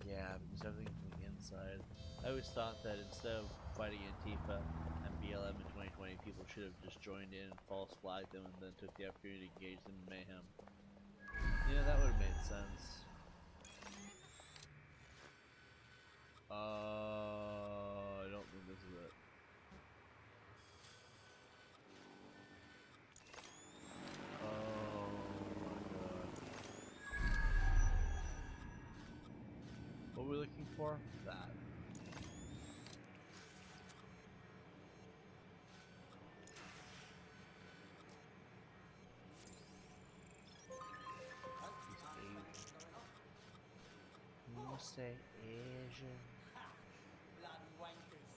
Yeah, because everything from the inside. I always thought that instead of fighting Antifa and BLM in 2020, people should have just joined in and false flagged them and then took the opportunity to engage them in mayhem. Yeah, that would have made sense. I don't think this is it. Oh my god. What are we looking for? That. say Asian? Bloody wankers.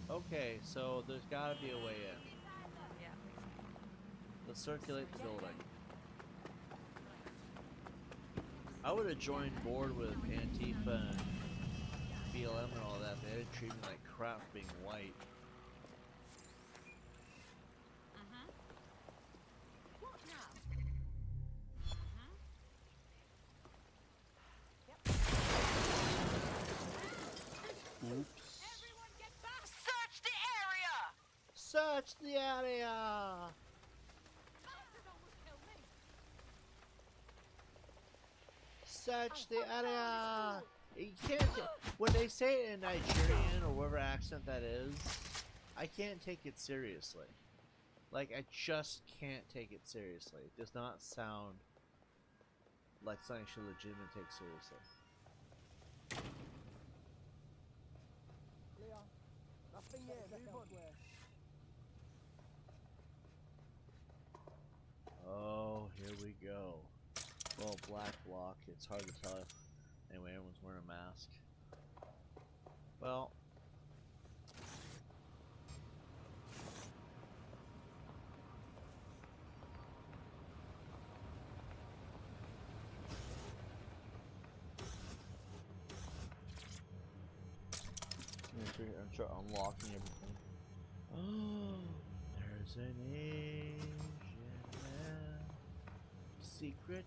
Okay, so there's gotta be a way in. Yeah. Let's circulate the building. I would have joined board with Antifa and BLM and all that. They didn't treat me like crap being white. What now? Oops. Everyone get back! Search the area! Search the area! Search the area! You can't. When they say it in Nigerian or whatever accent that is, I can't take it seriously. Like, I just can't take it seriously. It does not sound like something I should legitimately take seriously. Leon, nothing here. Move on. Oh, here we go. Well, black block. It's hard to tell. Anyway, everyone's wearing a mask. Well. I'm sure unlocking everything. Oh, there's an Asian man. Secret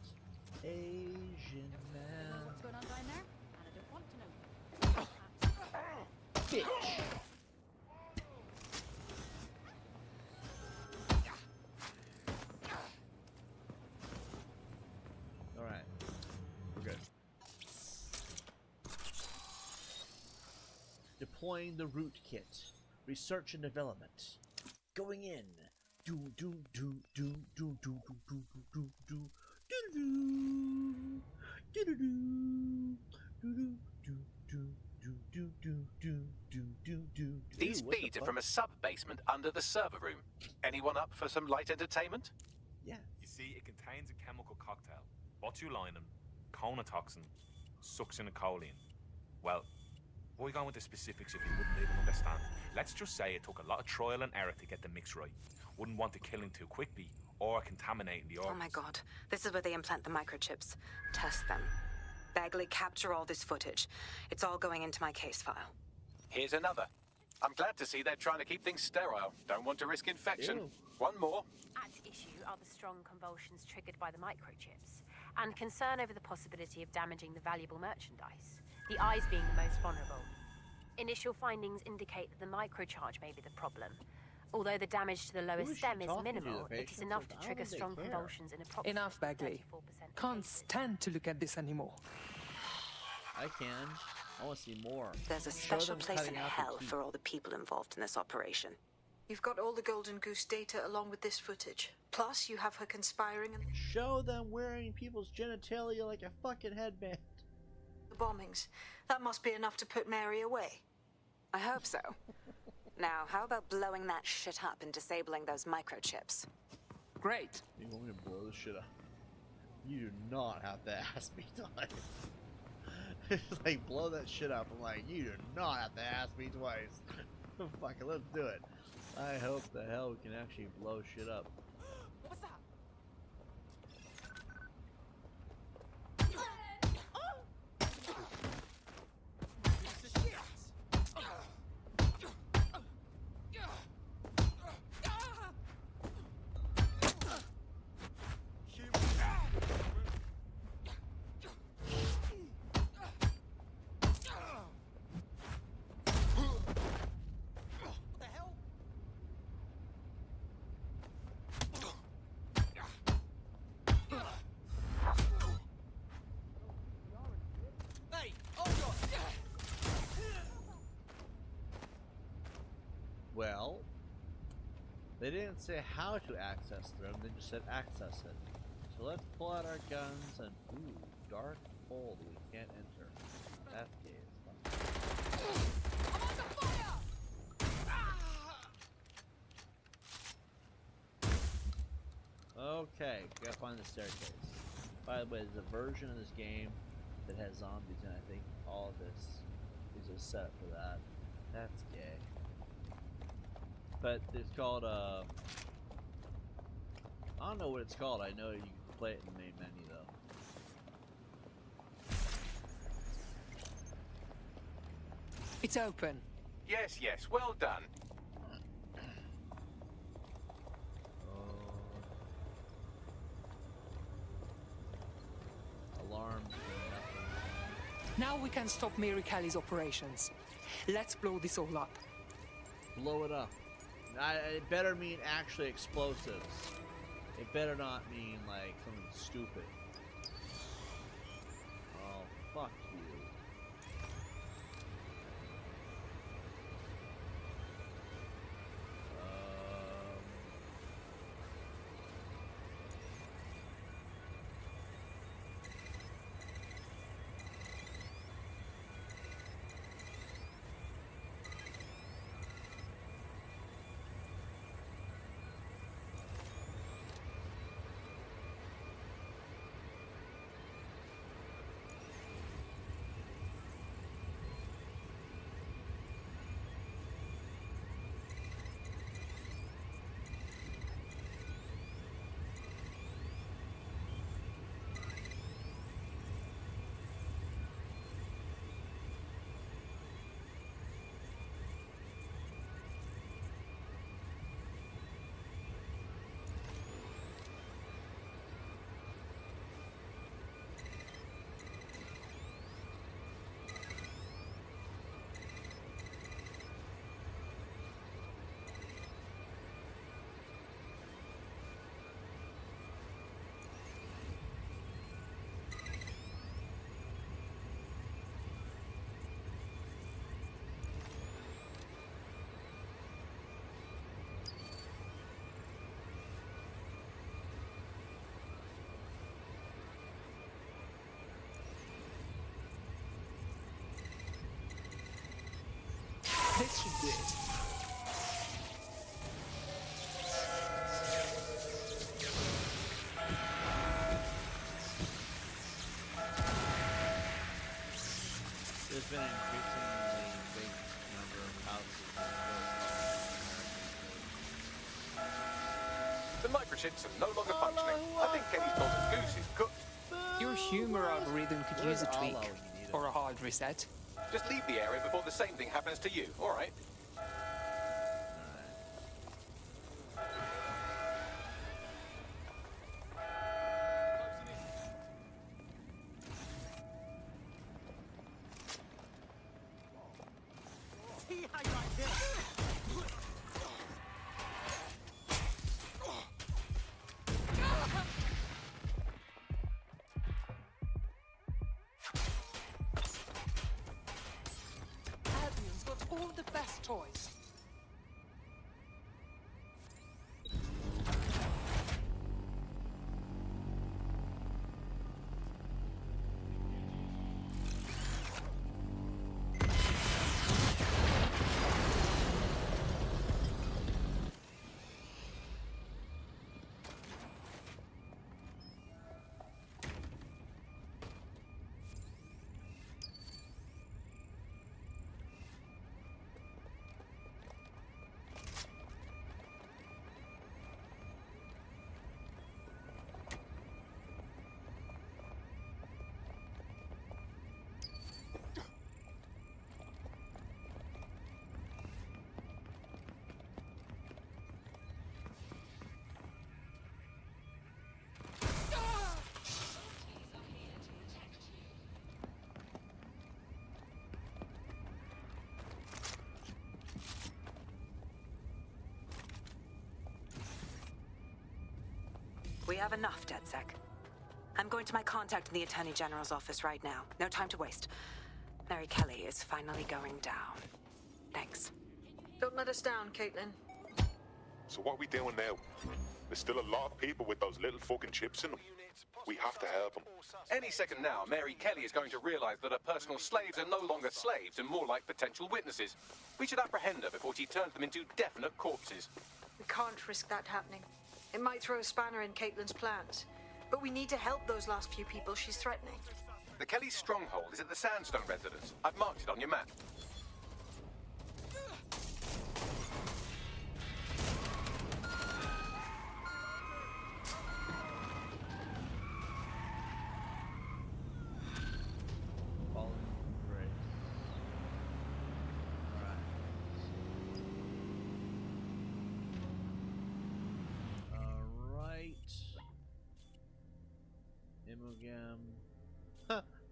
Asian man. What's going on down there? And I don't want to know. Bitch! Alright. We're good. Deploying the root kit. Research and development. Going in. Do do do do do do do do do do do do do do. These feeds are from a sub-basement under the server room. Anyone up for some light entertainment? Yeah. You see, it contains a chemical cocktail. Botulinum, conotoxin, succinylcholine. Well, why go into specifics if you wouldn't even understand? Let's just say it took a lot of trial and error to get the mix right. Wouldn't want to kill him too quickly or contaminating the organs. Oh my god. This is where they implant the microchips. Test them. Bagley, capture all this footage. It's all going into my case file. Here's another. I'm glad to see they're trying to keep things sterile. Don't want to risk infection. Ew. One more. At issue are the strong convulsions triggered by the microchips, and concern over the possibility of damaging the valuable merchandise, the eyes being the most vulnerable. Initial findings indicate that the microcharge may be the problem. Although the damage to the lower stem is minimal, it is enough to trigger strong convulsions in approximately Enough, Bagley. 34% Can't stand to look at this anymore. I can. I want to see more. There's a Show special them place cutting in out the hell teeth. for all the people involved in this operation. You've got all the Golden Goose data along with this footage. Plus, you have her conspiring and Show them wearing people's genitalia like a fucking headband. the bombings. That must be enough to put Mary away. I hope so. Now, how about blowing that shit up and disabling those microchips? Great. You want me to blow this shit up? You do not have to ask me twice. It's like, blow that shit up. I'm like, you do not have to ask me twice. Fucking let's do it. I hope the hell we can actually blow shit up. What's that? Well, they didn't say how to access them, they just said access it. So let's pull out our guns and, ooh, dark hole that we can't enter. That's gay as fuck. Okay, gotta find the staircase. By the way, there's a version of this game that has zombies, and I think all of this is a setup for that. That's gay. But it's called, I don't know what it's called. I know you can play it in the main menu, though. It's open. Yes, yes, well done. Alarm. Now we can stop Mary Kelly's operations. Let's blow this all up. Blow it up. It better mean actually explosives. It better not mean like something stupid. Oh, fuck you. This should do it. There's been an increasingly big number of houses The microchips are no longer functioning. I think Kenny's golden goose is cooked. Your humor algorithm could use a tweak. Or a hard reset. Just leave the area before the same thing happens to you, all right? Admin's got all the best toys. We have enough, DedSec. I'm going to my contact in the Attorney General's office right now. No time to waste. Mary Kelly is finally going down. Thanks. Don't let us down, Caitlin. So what are we doing now? There's still a lot of people with those little fucking chips in them. We have to help them. Any second now, Mary Kelly is going to realize that her personal slaves are no longer slaves and more like potential witnesses. We should apprehend her before she turns them into definite corpses. We can't risk that happening. It might throw a spanner in Caitlin's plans. But we need to help those last few people she's threatening. The Kelly's stronghold is at the Sandstone residence. I've marked it on your map.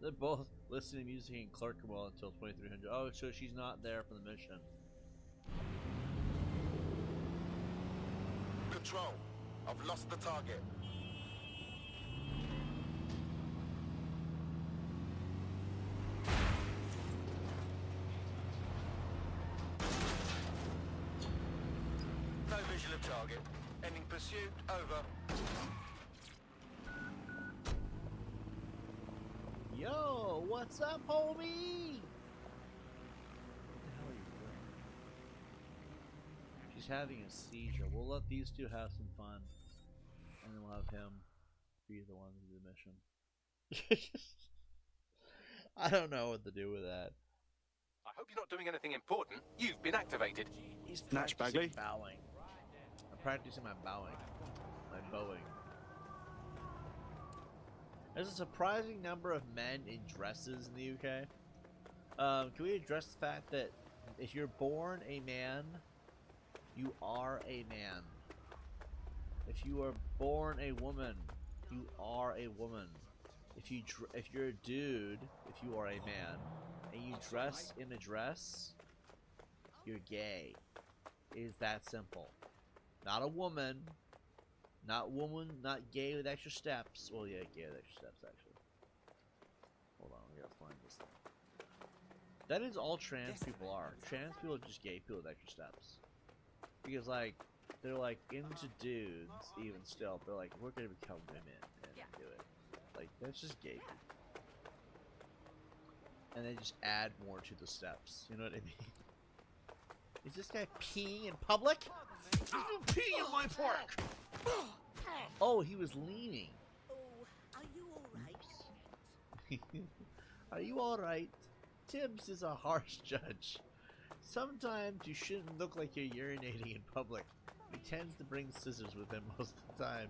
They're both listening to music in Clerkenwell until 2300. Oh, so she's not there for the mission. Control. I've lost the target. No visual of target. Ending pursuit. Over. Yo, what's up, homie? What the hell are you doing? She's having a seizure. We'll let these two have some fun, and then we'll have him be the one to do the mission. I don't know what to do with that. I hope you're not doing anything important. You've been activated. He's Natch Bagley. Bowing. I'm practicing my bowing. My bowing. There's a surprising number of men in dresses in the UK. Can we address the fact that if you're born a man, you are a man. If you are born a woman, you are a woman. If you're a dude, if you are a man, and you dress in a dress, you're gay. It is that simple. Not a woman. Not gay with extra steps. Well, yeah, gay with extra steps, actually. Hold on, we gotta find this thing. That is all trans people are. Trans people are just gay people with extra steps. Because, like, they're, like, into dudes, even still. They're like, we're gonna become women and do it. Like, that's just gay people. And they just add more to the steps. You know what I mean? Is this guy peeing in public? I'm peeing in my park! Oh, he was leaning. Oh, are you alright? Are you alright? Tibbs is a harsh judge. Sometimes you shouldn't look like you're urinating in public. He tends to bring scissors with him most of the time.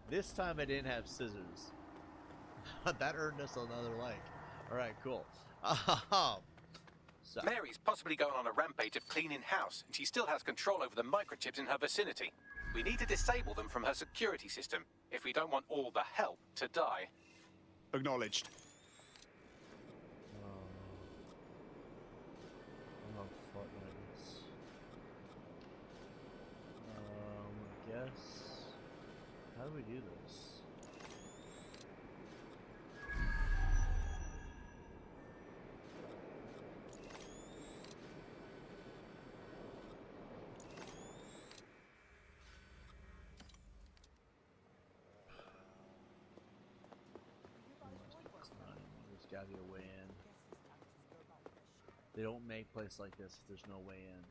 This time I didn't have scissors. That earned us another like. Alright, cool. So. Mary's possibly going on a rampage of cleaning house, and she still has control over the microchips in her vicinity. We need to disable them from her security system if we don't want all the help to die. Acknowledged. I guess. How do we do this? There's gotta be a way in. They don't make places like this if there's no way in.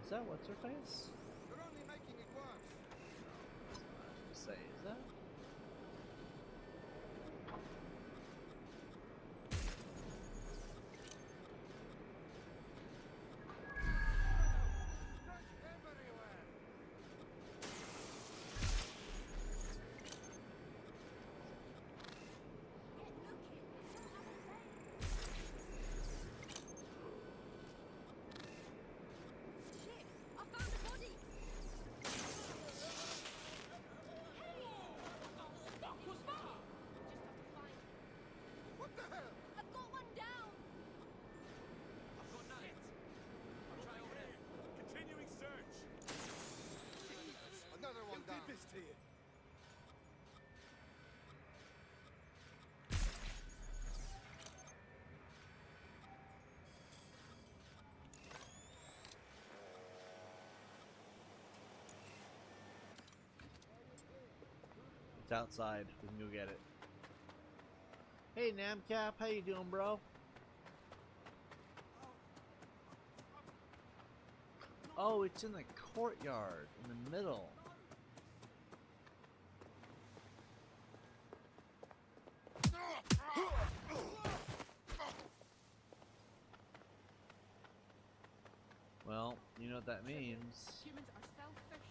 Is that what's her face? You're only making it worse. No, that's not what I was gonna say. Is that? It's outside. We can go get it. Hey, Namcap, how you doing, bro? Oh, it's in the courtyard, in the middle. Well, you know what that means. Humans are selfish.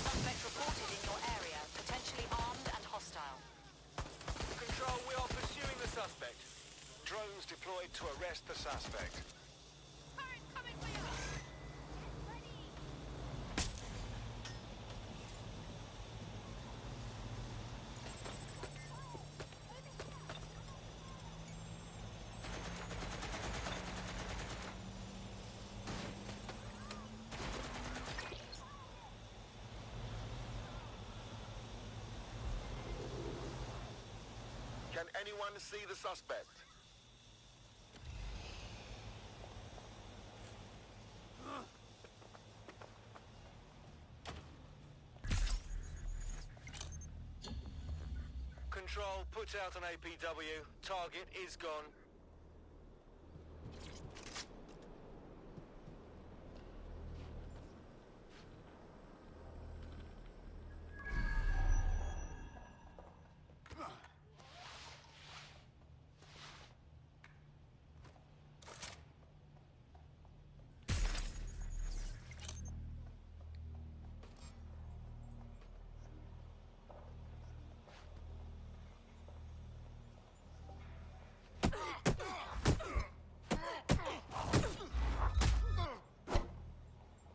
Suspect reported in your area, potentially armed and hostile. Control, we are pursuing the suspect. Drones deployed to arrest the suspect. Can anyone see the suspect? Control, put out an APW. Target is gone.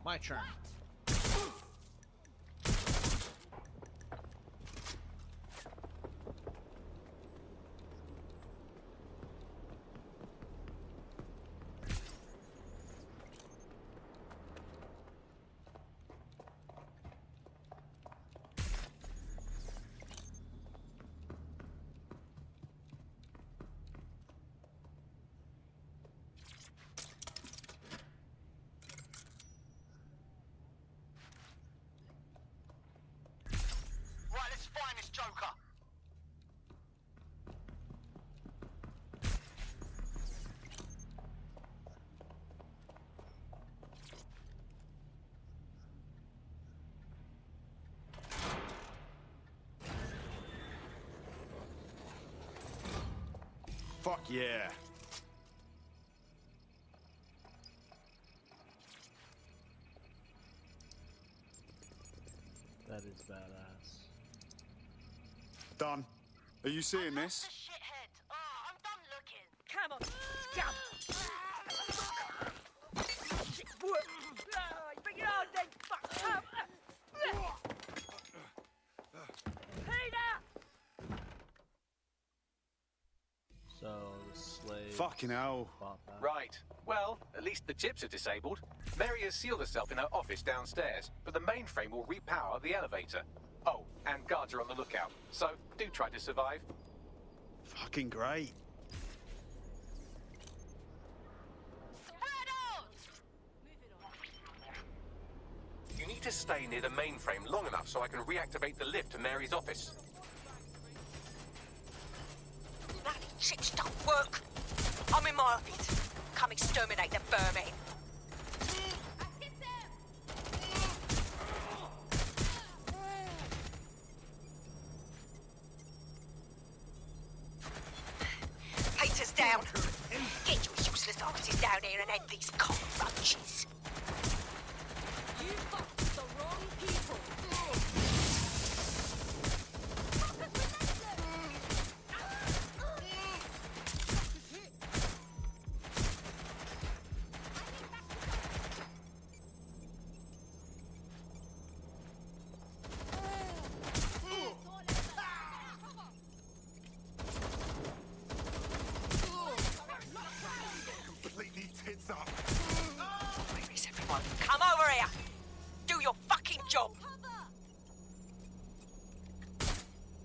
My turn. Right, let's find this joker. Fuck yeah. That is badass. Done. Are you seeing this? Shithead. Oh, I'm done looking. Come on, jump! Bring it on then, fuck! Peter! So, the slave. Fucking hell. Right. Well, at least the chips are disabled. Mary has sealed herself in her office downstairs, but the mainframe will repower the elevator. Oh, and guards are on the lookout, so do try to survive. Fucking great. You need to stay near the mainframe long enough so I can reactivate the lift to Mary's office. Bloody chips don't work. I'm in my office. Come exterminate the vermin. Peter's down. Get your useless asses down here and end these cockroaches. You fucked with the wrong people. one. Come over here. Do your fucking job.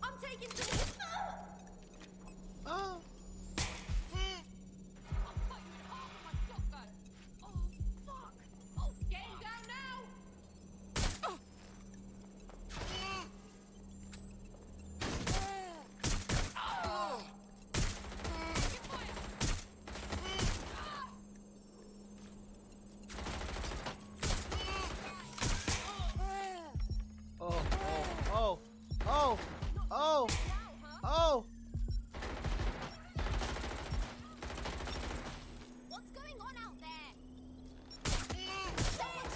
I'm taking some. Oh. Oh! What's going on out there?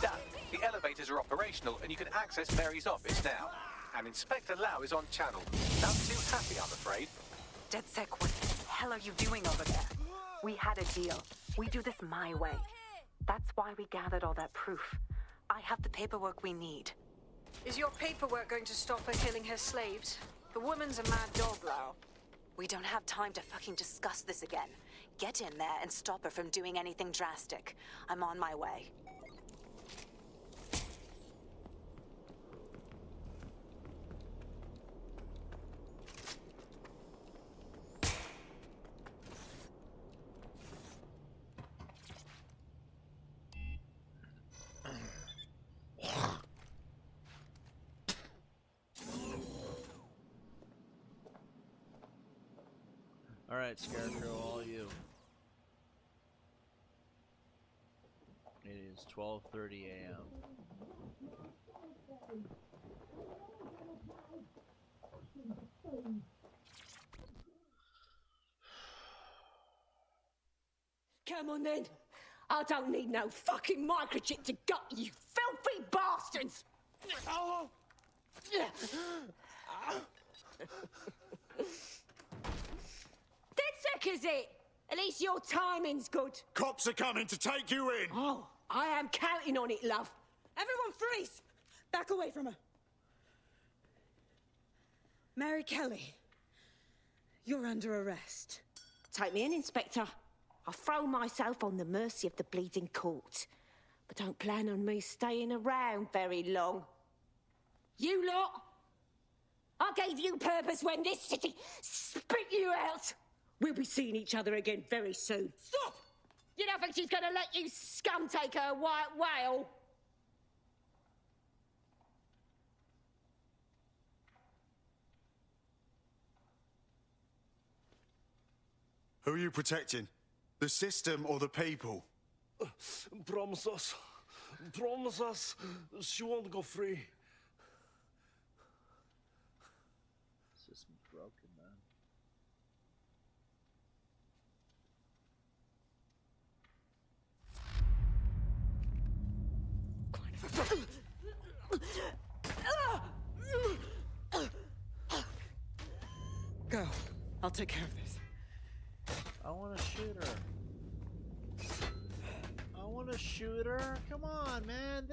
Dan, the elevators are operational and you can access Mary's office now. And Inspector Lau is on channel. Not too happy, I'm afraid. DedSec, what the hell are you doing over there? We had a deal. We do this my way. That's why we gathered all that proof. I have the paperwork we need. Is your paperwork going to stop her killing her slaves? The woman's a mad dog, Lau. We don't have time to fucking discuss this again. Get in there and stop her from doing anything drastic. I'm on my way. Alright, Scarecrow, all you. It is 12:30 a.m. Come on then. I don't need no fucking microchip to gut you filthy bastards! Oh. DedSec, is it? At least your timing's good. Cops are coming to take you in. Oh, I am counting on it, love. Everyone freeze! Back away from her. Mary Kelly, you're under arrest. Take me in, Inspector. I'll throw myself on the mercy of the bleeding court. But don't plan on me staying around very long. You lot, I gave you purpose when this city spit you out. We'll be seeing each other again very soon. Stop! You don't think she's gonna let you scum take her white whale? Who are you protecting? The system or the people? Promise us. Promise us she won't go free. System's broken, man. Go. I'll take care of this. I want to shoot her. I want to shoot her. Come on, man.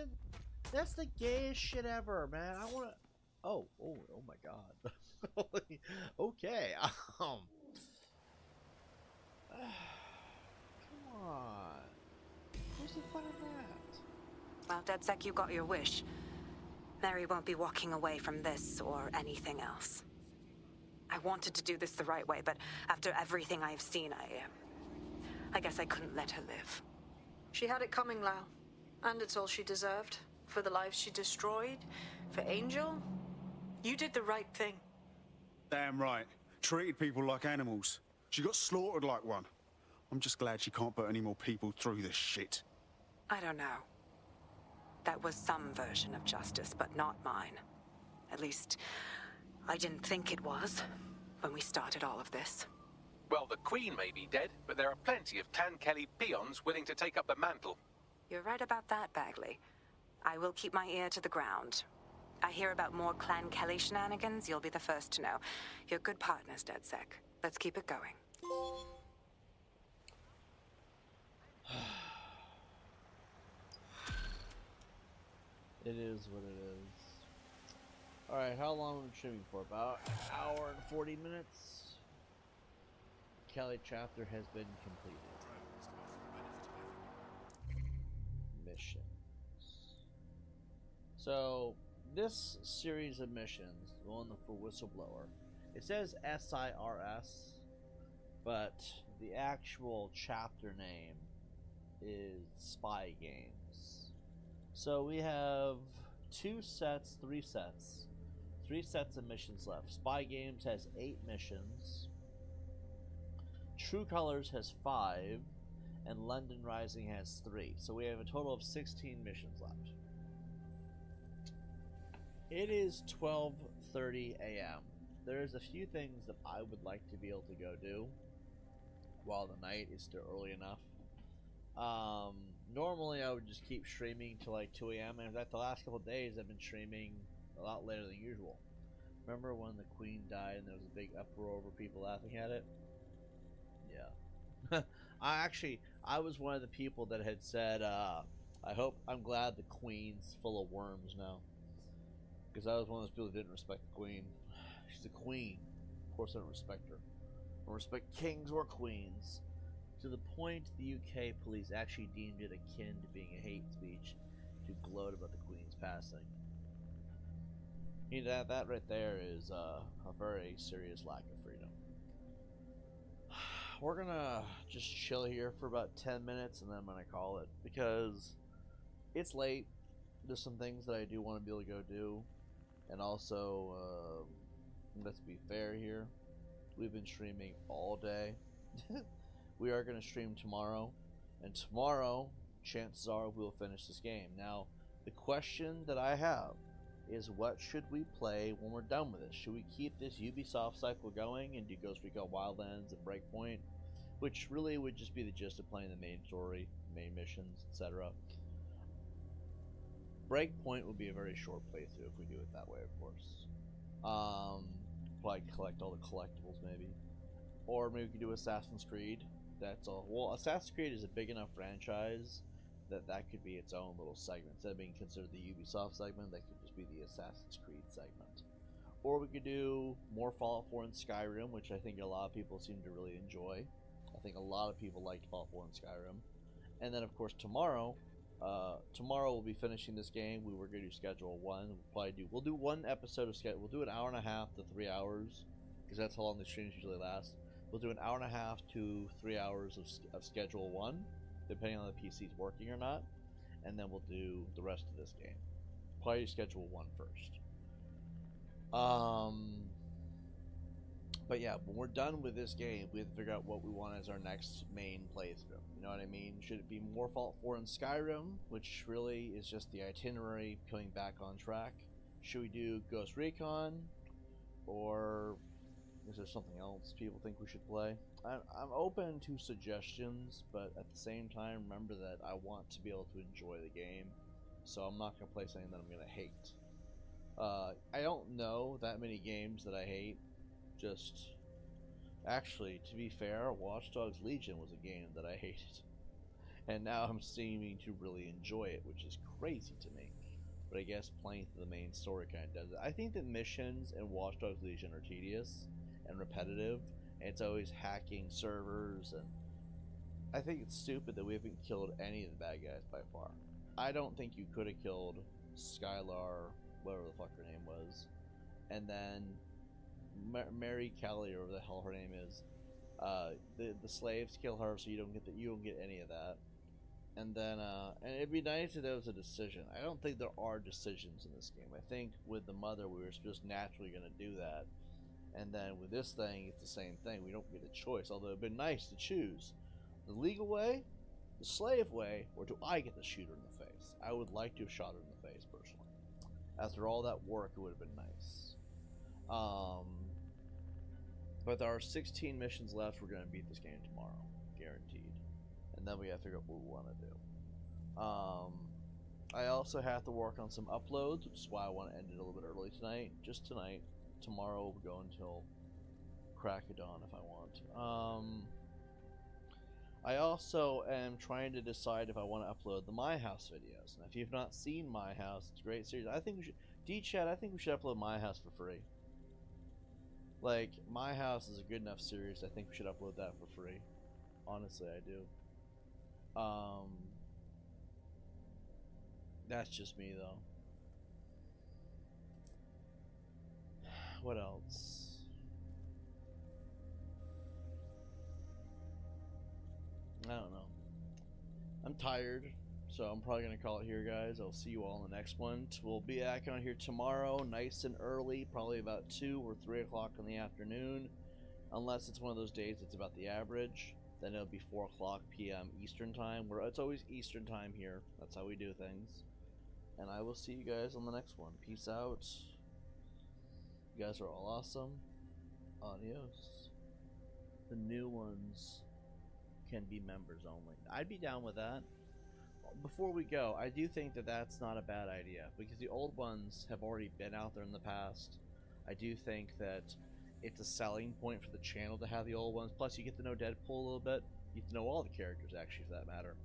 That's the gayest shit ever, man. I want to. Oh my God. Okay. Come on. Where's the fun of that? Well, DedSec, you got your wish. Mary won't be walking away from this or anything else. I wanted to do this the right way, but after everything I've seen, I guess I couldn't let her live. She had it coming, Lau. And it's all she deserved. For the lives she destroyed, for Angel, you did the right thing. Damn right. Treated people like animals. She got slaughtered like one. I'm just glad she can't put any more people through this shit. I don't know. That was some version of justice, but not mine. At least, I didn't think it was when we started all of this. Well, the Queen may be dead, but there are plenty of Clan Kelly peons willing to take up the mantle. You're right about that, Bagley. I will keep my ear to the ground. I hear about more Clan Kelly shenanigans, you'll be the first to know. You're good partners, DedSec. Let's keep it going. It is what it is. Alright, how long have we been streaming for? About an hour and 40 minutes. Kelly chapter has been completed. Mission. So this series of missions, the one for Whistleblower, it says SIRS, but the actual chapter name is Spy Games. So we have three sets of missions left. Spy Games has 8 missions. True Colors has 5, and London Rising has 3. So we have a total of 16 missions left. It is 12:30 a.m. There's a few things that I would like to be able to go do while the night is still early enough. Normally I would just keep streaming till like 2 a.m. and in fact the last couple of days I've been streaming a lot later than usual. Remember when the Queen died and there was a big uproar over people laughing at it? Yeah. I was one of the people that had said, I'm glad the Queen's full of worms now. Because I was one of those people that didn't respect the Queen. She's a queen. Of course I don't respect her. I don't respect kings or queens. To the point the UK police actually deemed it akin to being a hate speech to gloat about the Queen's passing. That right there is a very serious lack of freedom. We're gonna just chill here for about 10 minutes and then I'm gonna call it. Because it's late. There's some things that I do want to be able to go do. And also, let's be fair here. We've been streaming all day. We are going to stream tomorrow. And tomorrow, chances are we'll finish this game. Now, the question that I have is what should we play when we're done with this? Should we keep this Ubisoft cycle going and do Ghost Recon Wildlands and Breakpoint? Which really would just be the gist of playing the main story, main missions, etc. Breakpoint will be a very short playthrough if we do it that way, of course. Probably collect all the collectibles, maybe. Or maybe we could do Assassin's Creed. That's all. Well, Assassin's Creed is a big enough franchise that could be its own little segment. Instead of being considered the Ubisoft segment, that could just be the Assassin's Creed segment. Or we could do more Fallout 4 and Skyrim, which I think a lot of people seem to really enjoy. I think a lot of people liked Fallout 4 and Skyrim. And then, of course, tomorrow we'll be finishing this game. We were going to do schedule 1. We'll do one episode of schedule. We'll do an hour and a half to 3 hours, because that's how long the streams usually last. We'll do an hour and a half to 3 hours of schedule 1, depending on the PC's working or not, and then we'll do the rest of this game. Probably schedule 1 first. But yeah, when we're done with this game, we have to figure out what we want as our next main playthrough. You know what I mean? Should it be more Fallout 4 and Skyrim, which really is just the itinerary coming back on track? Should we do Ghost Recon? Or is there something else people think we should play? I'm open to suggestions, but at the same time, remember that I want to be able to enjoy the game. So I'm not going to play something that I'm going to hate. I don't know that many games that I hate. Actually, to be fair, Watch Dogs Legion was a game that I hated. And now I'm seeming to really enjoy it, which is crazy to me. But I guess playing through the main story kind of does it. I think that missions in Watch Dogs Legion are tedious and repetitive. And it's always hacking servers. And I think it's stupid that we haven't killed any of the bad guys by far. I don't think you could have killed Skylar, whatever the fuck her name was. And then Mary Kelly, or whatever the hell her name is, the slaves kill her, so you don't get any of that. And then and it'd be nice if there was a decision. I don't think there are decisions in this game. I think with the mother we were just naturally going to do that, and then with this thing it's the same thing. We don't get a choice. Although it'd been nice to choose the legal way, the slave way, or do I get to shoot her in the face? I would like to have shot her in the face personally. After all that work, it would have been nice. But there are 16 missions left. We're going to beat this game tomorrow. Guaranteed. And then we have to figure out what we want to do. I also have to work on some uploads, which is why I want to end it a little bit early tonight. Just tonight. Tomorrow we'll go until crack of dawn if I want. I also am trying to decide if I want to upload the My House videos. And if you've not seen My House, it's a great series. I think we should... D-Chat, I think we should upload My House for free. Like, My House is a good enough series. I think we should upload that for free. Honestly, I do. That's just me, though. What else? I don't know. I'm tired, so I'm probably going to call it here, guys. I'll see you all in the next one. We'll be back on here tomorrow, nice and early, probably about 2 or 3 o'clock in the afternoon. Unless it's one of those days it's about the average, then it'll be 4 o'clock p.m. Eastern Time. It's always Eastern Time here. That's how we do things. And I will see you guys on the next one. Peace out. You guys are all awesome. Adios. The new ones can be members only. I'd be down with that. Before we go, I do think that that's not a bad idea, because the old ones have already been out there in the past. I do think that it's a selling point for the channel to have the old ones. Plus, you get to know Deadpool a little bit. You get to know all the characters, actually, for that matter.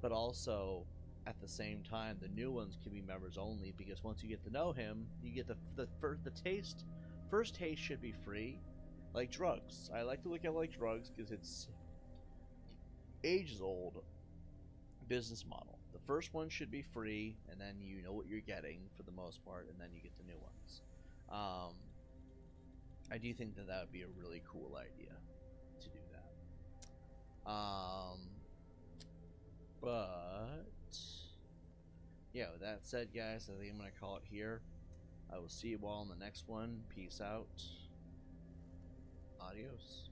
But also, at the same time, the new ones can be members only, because once you get to know him, you get the taste. First taste should be free, like drugs. I like to look at it like drugs because it's ages-old business model. The first one should be free, and then you know what you're getting for the most part, and then you get the new ones. I do think that would be a really cool idea to do that. But yeah, with that said, guys, I think I'm gonna call it here. I will see you all in the next one. Peace out. Adios.